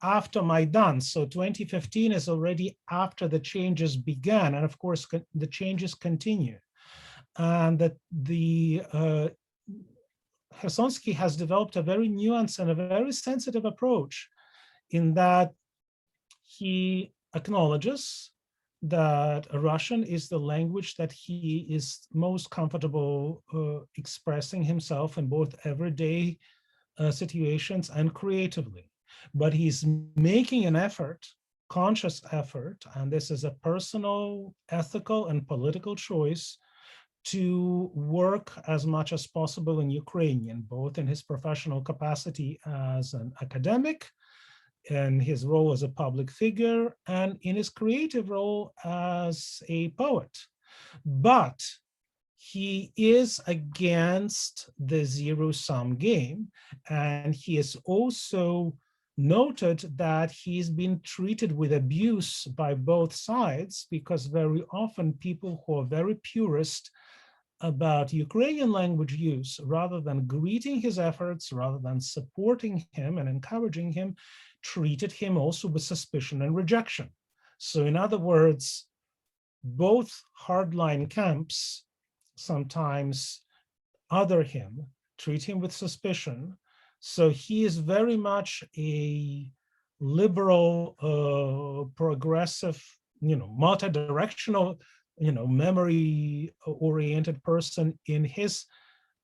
after Maidan, so 2015 is already after the changes began, and of course the changes continue. And that the Chersonsky has developed a very nuanced and a very sensitive approach, in that he acknowledges that Russian is the language that he is most comfortable expressing himself in both everyday situations and creatively. But he's making an effort, conscious effort, and this is a personal, ethical, and political choice, to work as much as possible in Ukrainian, both in his professional capacity as an academic, in his role as a public figure, and in his creative role as a poet. But he is against the zero-sum game, and he has also noted that he's been treated with abuse by both sides, because very often people who are very purist about Ukrainian language use, rather than greeting his efforts, rather than supporting him and encouraging him, treated him also with suspicion and rejection. So in other words, both hardline camps sometimes other him, treat him with suspicion. So he is very much a liberal, progressive, multi-directional, memory-oriented person in his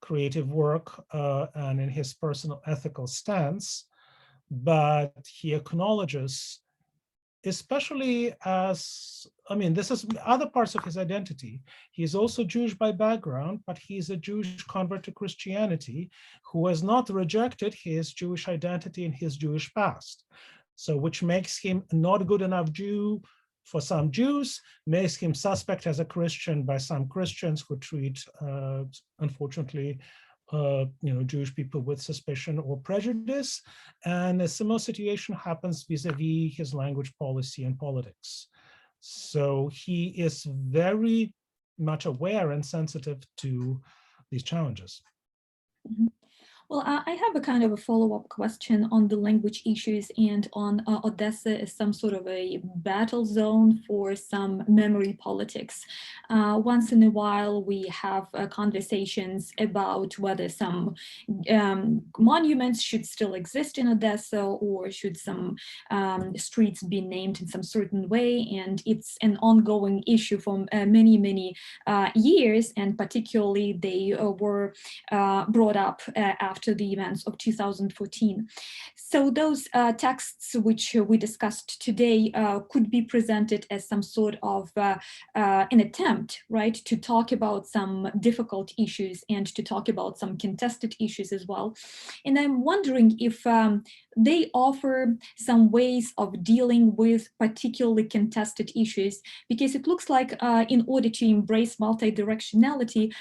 creative work and in his personal ethical stance. But he acknowledges, especially as, this is other parts of his identity. He is also Jewish by background, but he is a Jewish convert to Christianity who has not rejected his Jewish identity and his Jewish past. So which makes him not good enough Jew for some Jews, makes him suspect as a Christian by some Christians who treat, unfortunately, Jewish people with suspicion or prejudice. And a similar situation happens vis-a-vis his language policy and politics. So he is very much aware and sensitive to these challenges. Mm-hmm. Well, I have a kind of a follow-up question on the language issues and on Odessa as some sort of a battle zone for some memory politics. Once in a while, we have conversations about whether some monuments should still exist in Odessa, or should some streets be named in some certain way. And it's an ongoing issue for many, many years, and particularly they were brought up after the events of 2014. So those texts which we discussed today could be presented as some sort of an attempt, right, to talk about some difficult issues and to talk about some contested issues as well. And I'm wondering if they offer some ways of dealing with particularly contested issues, because it looks like in order to embrace multi-directionality,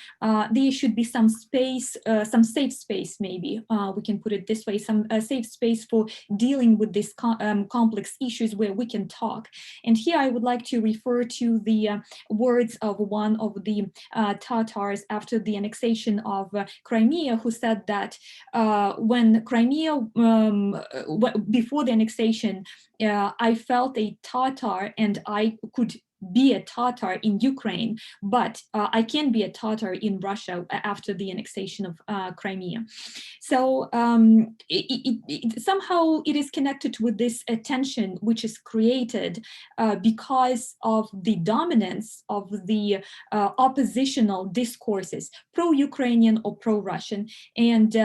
there should be some space, some safe space, maybe we can put it this way, some safe space for dealing with these complex issues where we can talk. And here I would like to refer to the words of one of the Tatars after the annexation of Crimea, who said that when Crimea, before the annexation, I felt a Tatar and I could be a Tatar in Ukraine, but I can't be a Tatar in Russia after the annexation of Crimea. So somehow it is connected with this tension which is created because of the dominance of the oppositional discourses, pro-Ukrainian or pro-Russian. And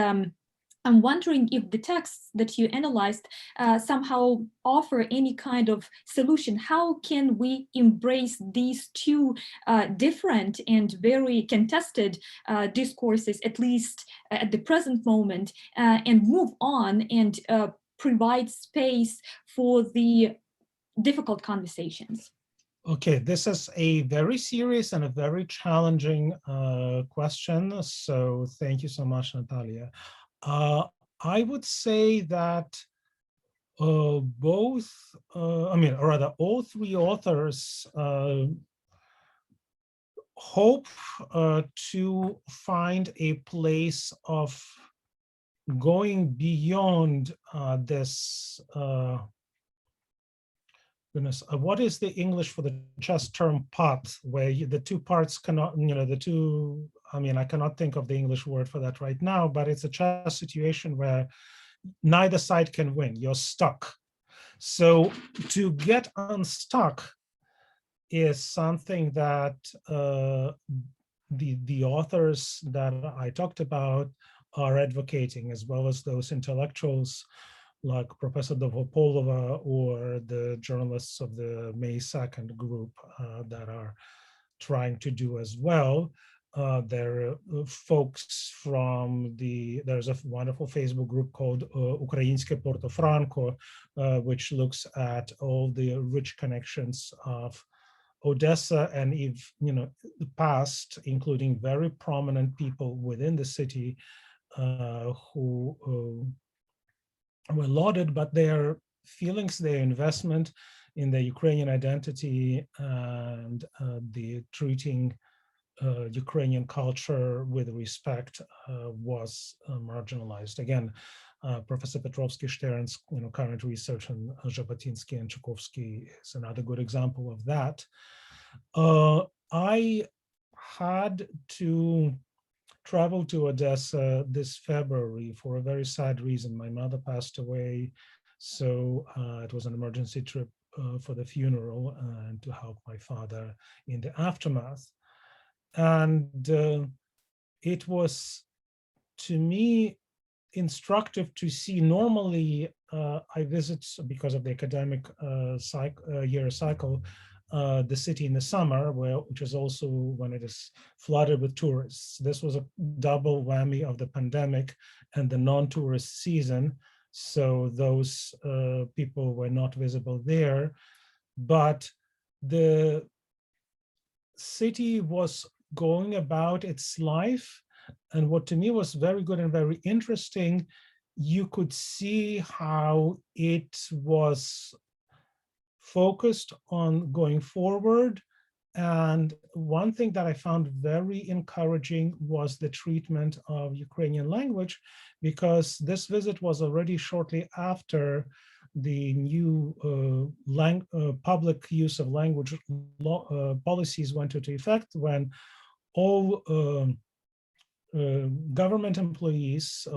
I'm wondering if the texts that you analyzed somehow offer any kind of solution. How can we embrace these two different and very contested discourses, at least at the present moment, and move on and provide space for the difficult conversations? Okay, this is a very serious and a very challenging question. So thank you so much, Natalia. I would say that both, or rather all three authors hope to find a place of going beyond this, what is the English for the chess term pot, where the two parts cannot, I cannot think of the English word for that right now, but it's a chess situation where neither side can win, you're stuck. So to get unstuck is something that the authors that I talked about are advocating, as well as those intellectuals like Professor Dovopolova or the journalists of the May 2nd group that are trying to do as well. There are folks from there's a wonderful Facebook group called Ukraińskie Porto Franco, which looks at all the rich connections of Odessa and the past, including very prominent people within the city who were lauded, but their feelings, their investment in the Ukrainian identity and the treating Ukrainian culture with respect was marginalized. Again, Professor Petrovsky-Stern's current research on Zhabotinsky and Chukovsky is another good example of that. I had to travel to Odessa this February for a very sad reason. My mother passed away, so it was an emergency trip for the funeral and to help my father in the aftermath. And it was, to me, instructive to see. Normally, I visit, because of the academic year cycle, the city in the summer, which is also when it is flooded with tourists. This was a double whammy of the pandemic and the non-tourist season. So those people were not visible there. But the city was going about its life. And what to me was very good and very interesting, you could see how it was focused on going forward. And one thing that I found very encouraging was the treatment of Ukrainian language, because this visit was already shortly after the new public use of language policies went into effect, when all government employees,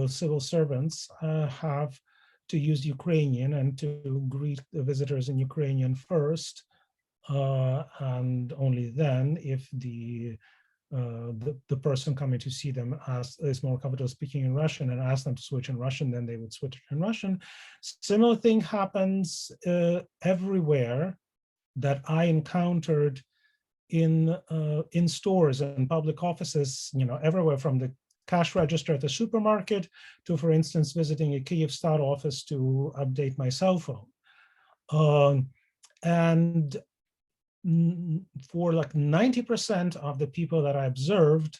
civil servants have to use Ukrainian and to greet the visitors in Ukrainian first, and only then, if the person coming to see them is more comfortable speaking in Russian and ask them to switch in Russian, then they would switch in Russian. Similar thing happens everywhere that I encountered in stores and public offices, everywhere from the cash register at the supermarket to, for instance, visiting a Kyivstar office to update my cell phone. And for like 90% of the people that I observed,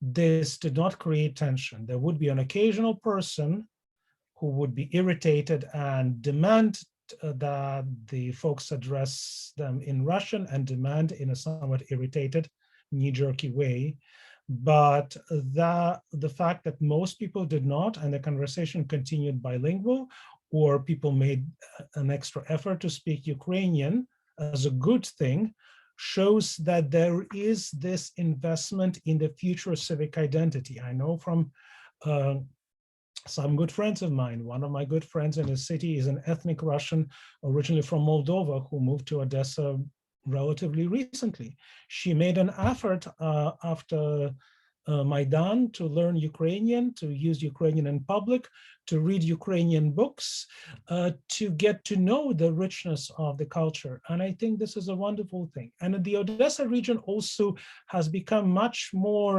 this did not create tension. There would be an occasional person who would be irritated and demand that the folks address them in Russian and demand in a somewhat irritated, knee-jerky way. But the fact that most people did not, and the conversation continued bilingual, or people made an extra effort to speak Ukrainian as a good thing, shows that there is this investment in the future civic identity. I know from some good friends of mine. One of my good friends in the city is an ethnic Russian, originally from Moldova, who moved to Odessa relatively recently. She made an effort after Maidan to learn Ukrainian, to use Ukrainian in public, to read Ukrainian books, to get to know the richness of the culture. And I think this is a wonderful thing. And the Odessa region also has become much more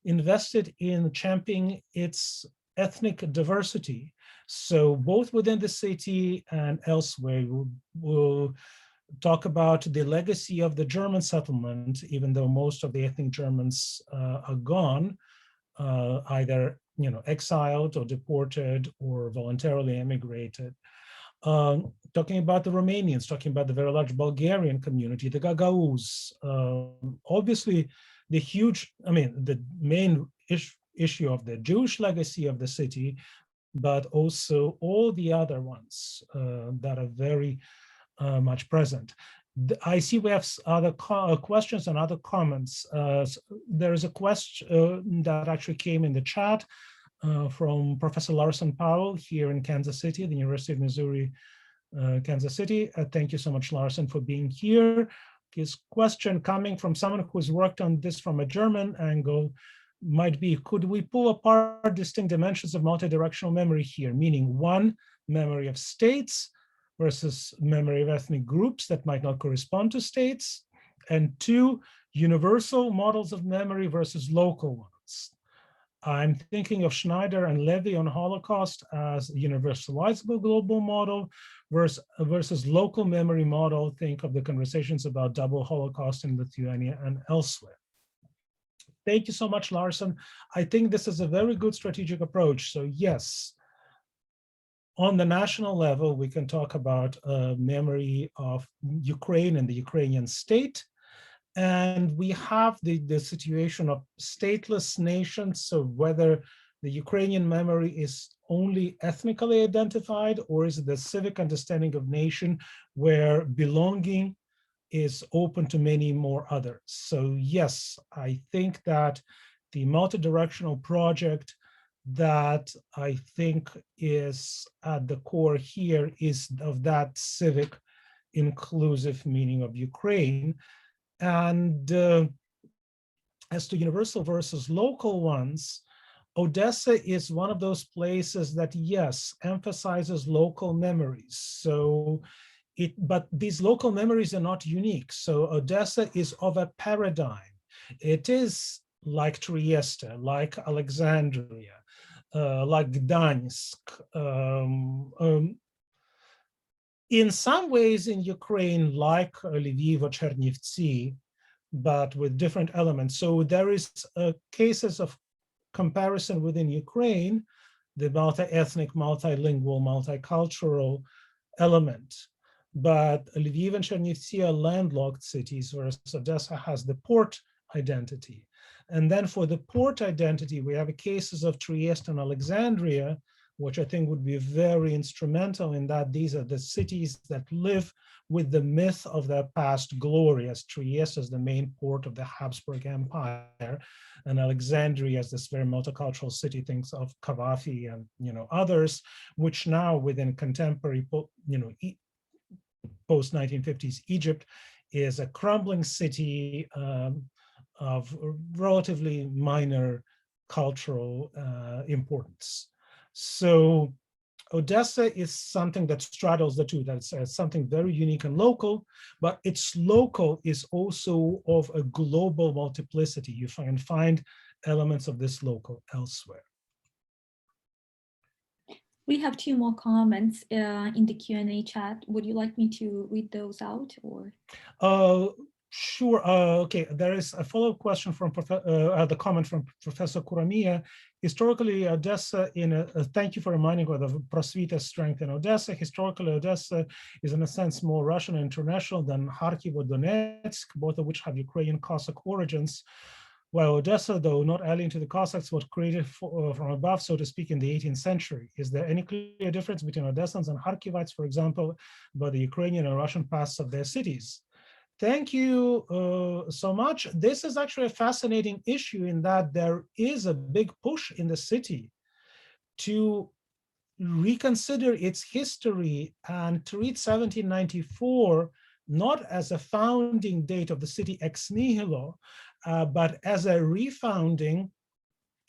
invested in championing its ethnic diversity. So both within the city and elsewhere, we'll talk about the legacy of the German settlement, even though most of the ethnic Germans are gone, either exiled or deported or voluntarily emigrated. Talking about the Romanians, talking about the very large Bulgarian community, the Gagauz, obviously the huge, the main issue of the Jewish legacy of the city, but also all the other ones that are very much present. I see we have other questions and other comments. There is a question that actually came in the chat from Professor Larson Powell here in Kansas City, the University of Missouri, Kansas City. Thank you so much, Larson, for being here. His question, coming from someone who's worked on this from a German angle, might be, could we pull apart distinct dimensions of multidirectional memory here, meaning one, memory of states versus memory of ethnic groups that might not correspond to states, and two, universal models of memory versus local ones. I'm thinking of Schneider and Levy on Holocaust as a universalizable global model versus local memory model. Think of the conversations about double Holocaust in Lithuania and elsewhere. Thank you so much, Larson. I think this is a very good strategic approach. So yes, on the national level, we can talk about memory of Ukraine and the Ukrainian state. And we have the situation of stateless nations. So whether the Ukrainian memory is only ethnically identified, or is it the civic understanding of nation where belonging is open to many more others. So yes, I think that the multidirectional project that I think is at the core here is of that civic inclusive meaning of Ukraine. And as to universal versus local ones, Odessa is one of those places that, yes, emphasizes local memories. So but these local memories are not unique. So Odessa is of a paradigm. It is like Trieste, like Alexandria, like Gdansk. In some ways in Ukraine, like Lviv or Chernivtsi, but with different elements. So there is cases of comparison within Ukraine, the multi-ethnic, multilingual, multicultural element. But Lviv and Chernivtsi are landlocked cities, whereas Odessa has the port identity. And then for the port identity, we have cases of Trieste and Alexandria, which I think would be very instrumental in that these are the cities that live with the myth of their past glory, as Trieste is the main port of the Habsburg Empire, and Alexandria as this very multicultural city, thinks of Cavafy and others, which now within contemporary post-1950s Egypt is a crumbling city of relatively minor cultural importance. So Odessa is something that straddles the two. That's something very unique and local, but its local is also of a global multiplicity. You can find elements of this local elsewhere. We have two more comments in the Q&A chat. Would you like me to read those out, or? Sure. Okay, there is a follow-up question from the comment from Professor Kuramia. Historically, Odessa, thank you for reminding of the Prosvita's strength in Odessa. Historically, Odessa is in a sense more Russian and international than Kharkiv or Donetsk, both of which have Ukrainian Cossack origins. While Odessa, though not alien to the Cossacks, was created from above, so to speak, in the 18th century. Is there any clear difference between Odessans and Kharkivites, for example, about the Ukrainian and Russian pasts of their cities? Thank you so much. This is actually a fascinating issue in that there is a big push in the city to reconsider its history and treat 1794 not as a founding date of the city ex nihilo, but as a refounding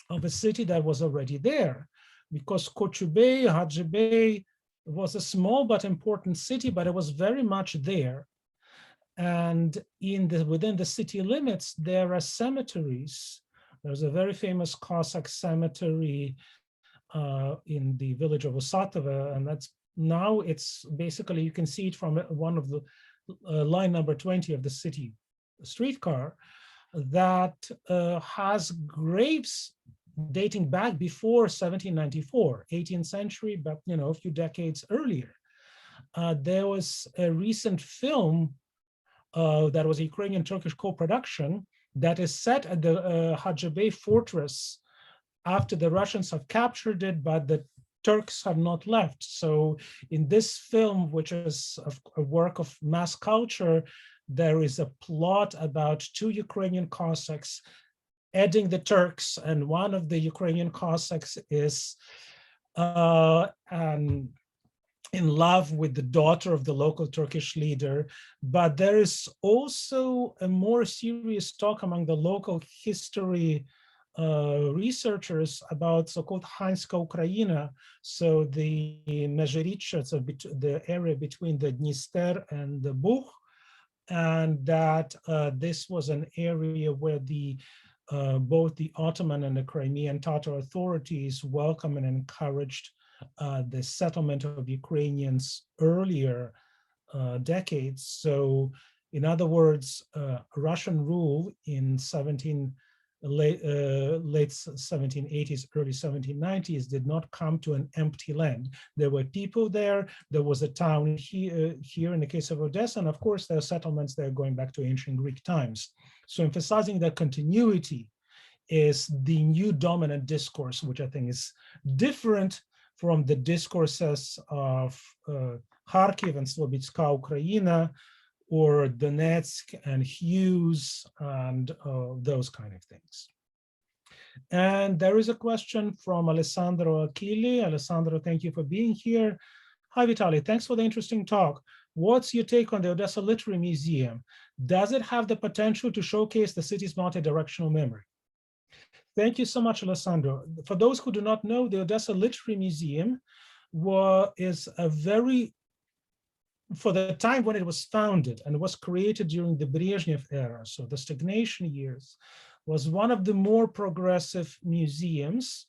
of a city that was already there. Because Kochubey, Hadzhibey was a small but important city, but it was very much there. And within the city limits, there are cemeteries. There's a very famous Cossack cemetery in the village of Osatovo, and it's basically, you can see it from one of the line number 20 of the city streetcar, that has graves dating back before 1794, 18th century, but a few decades earlier. There was a recent film that was a Ukrainian-Turkish co-production that is set at the Hadzhibey fortress after the Russians have captured it, but the Turks have not left. So in this film, which is a work of mass culture, there is a plot about two Ukrainian Cossacks aiding the Turks, and one of the Ukrainian Cossacks is in love with the daughter of the local Turkish leader. But there is also a more serious talk among the local history researchers about so-called Khanska Ukraina, so the Mezhericha, so the area between the Dniester and the Bukh, and that this was an area where both the Ottoman and the Crimean Tatar authorities welcomed and encouraged the settlement of Ukrainians earlier decades. So, in other words, Russian rule in late 1780s, early 1790s did not come to an empty land. There were people there. There was a town here in the case of Odessa, and of course there are settlements there going back to ancient Greek times. So emphasizing that continuity is the new dominant discourse, which I think is different from the discourses of Kharkiv and Slobodska Ukraina, or Donetsk and Hughes, and those kind of things. And there is a question from Alessandro Achille. Alessandro, thank you for being here. Hi, Vitaly, thanks for the interesting talk. What's your take on the Odessa Literary Museum? Does it have the potential to showcase the city's multi-directional memory? Thank you so much, Alessandro. For those who do not know, the Odessa Literary Museum is a very, for the time when it was founded and was created during the Brezhnev era, so the stagnation years, was one of the more progressive museums,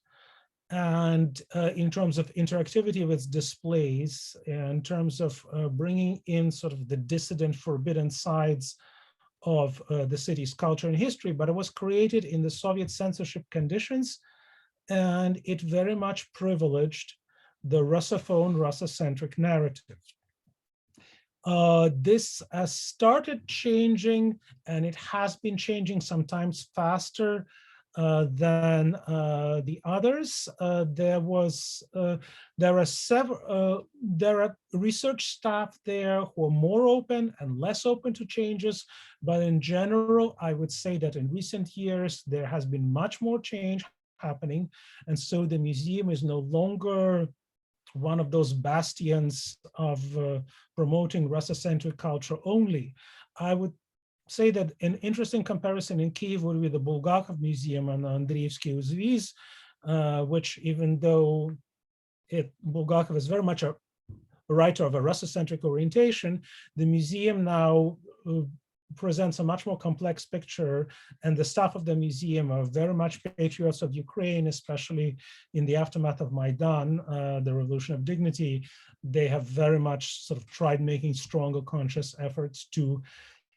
and in terms of interactivity of its displays, in terms of bringing in sort of the dissident, forbidden sides of the city's culture and history, but it was created in the Soviet censorship conditions, and it very much privileged the Russophone, Russocentric narrative. This has started changing, and it has been changing sometimes faster than the others. There are research staff there who are more open and less open to changes, but in general, I would say that in recent years, there has been much more change happening, and so the museum is no longer one of those bastions of promoting Russocentric culture only. I would say that an interesting comparison in Kyiv would be the Bulgakov Museum on Andreevsky Uzviz, which, even though Bulgakov is very much a writer of a Russocentric orientation, the museum now presents a much more complex picture, and the staff of the museum are very much patriots of Ukraine, especially in the aftermath of Maidan, the Revolution of Dignity. They have very much sort of tried making stronger conscious efforts to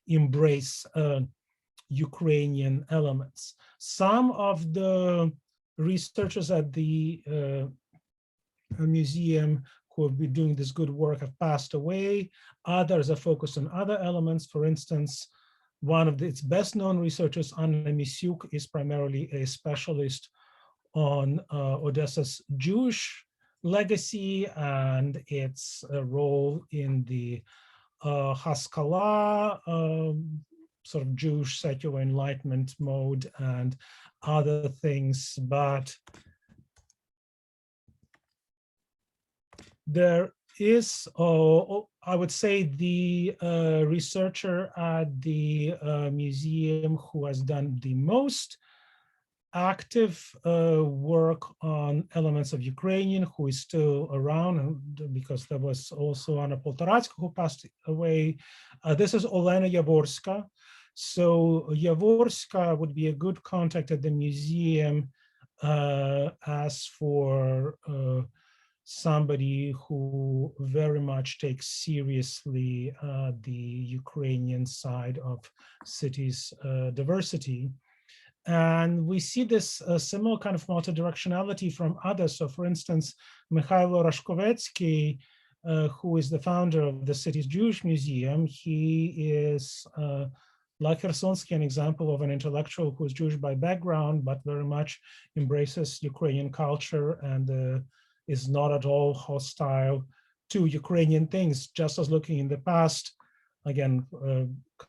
embrace Ukrainian elements. Some of the researchers at the museum who have been doing this good work have passed away. Others are focused on other elements. For instance, one of its best known researchers, Anna Misyuk, is primarily a specialist on Odessa's Jewish legacy and its role in the Haskalah, sort of Jewish secular enlightenment mode and other things. But there is, I would say, the researcher at the museum who has done the most active work on elements of Ukrainian, who is still around, and because there was also Anna Poltoratska who passed away. This is Olena Yavorska. So Yavorska would be a good contact at the museum as for somebody who very much takes seriously the Ukrainian side of cities' diversity. And we see this similar kind of multidirectionality from others. So for instance, Mikhailo Rashkovetsky, who is the founder of the city's Jewish Museum, he is, like Garzonski, an example of an intellectual who is Jewish by background, but very much embraces Ukrainian culture and is not at all hostile to Ukrainian things, just as looking in the past. Again,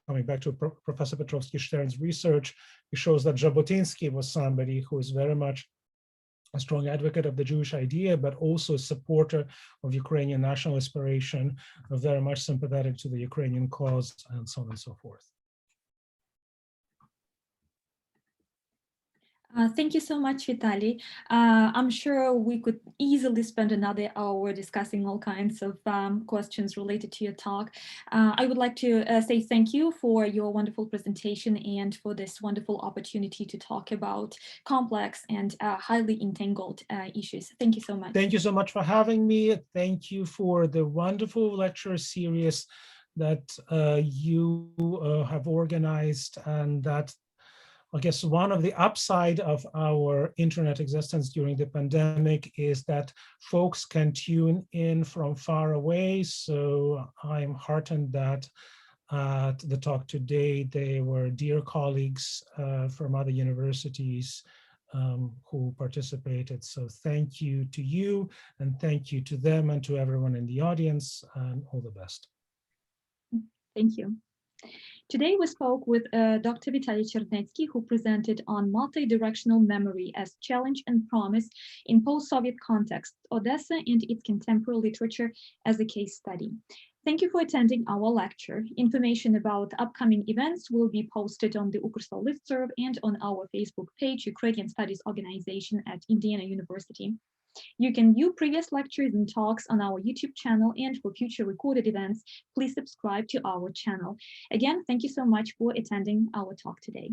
coming back to Professor Petrovsky-Stern's research, it shows that Jabotinsky was somebody who is very much a strong advocate of the Jewish idea, but also a supporter of Ukrainian national aspiration, very much sympathetic to the Ukrainian cause, and so on and so forth. Thank you so much, Vitaly. I'm sure we could easily spend another hour discussing all kinds of questions related to your talk. I would like to say thank you for your wonderful presentation and for this wonderful opportunity to talk about complex and highly entangled issues. Thank you so much. Thank you so much for having me. Thank you for the wonderful lecture series that you have organized, and that I guess one of the upside of our internet existence during the pandemic is that folks can tune in from far away. So I'm heartened that at the talk today, they were dear colleagues from other universities who participated. So thank you to you, and thank you to them and to everyone in the audience, and all the best. Thank you. Today we spoke with Dr. Vitaly Chernetsky, who presented on multi-directional memory as challenge and promise in post-Soviet context, Odessa and its contemporary literature as a case study. Thank you for attending our lecture. Information about upcoming events will be posted on the UkrSO listserv and on our Facebook page, Ukrainian Studies Organization at Indiana University. You can view previous lectures and talks on our YouTube channel, and for future recorded events, please subscribe to our channel. Again, thank you so much for attending our talk today.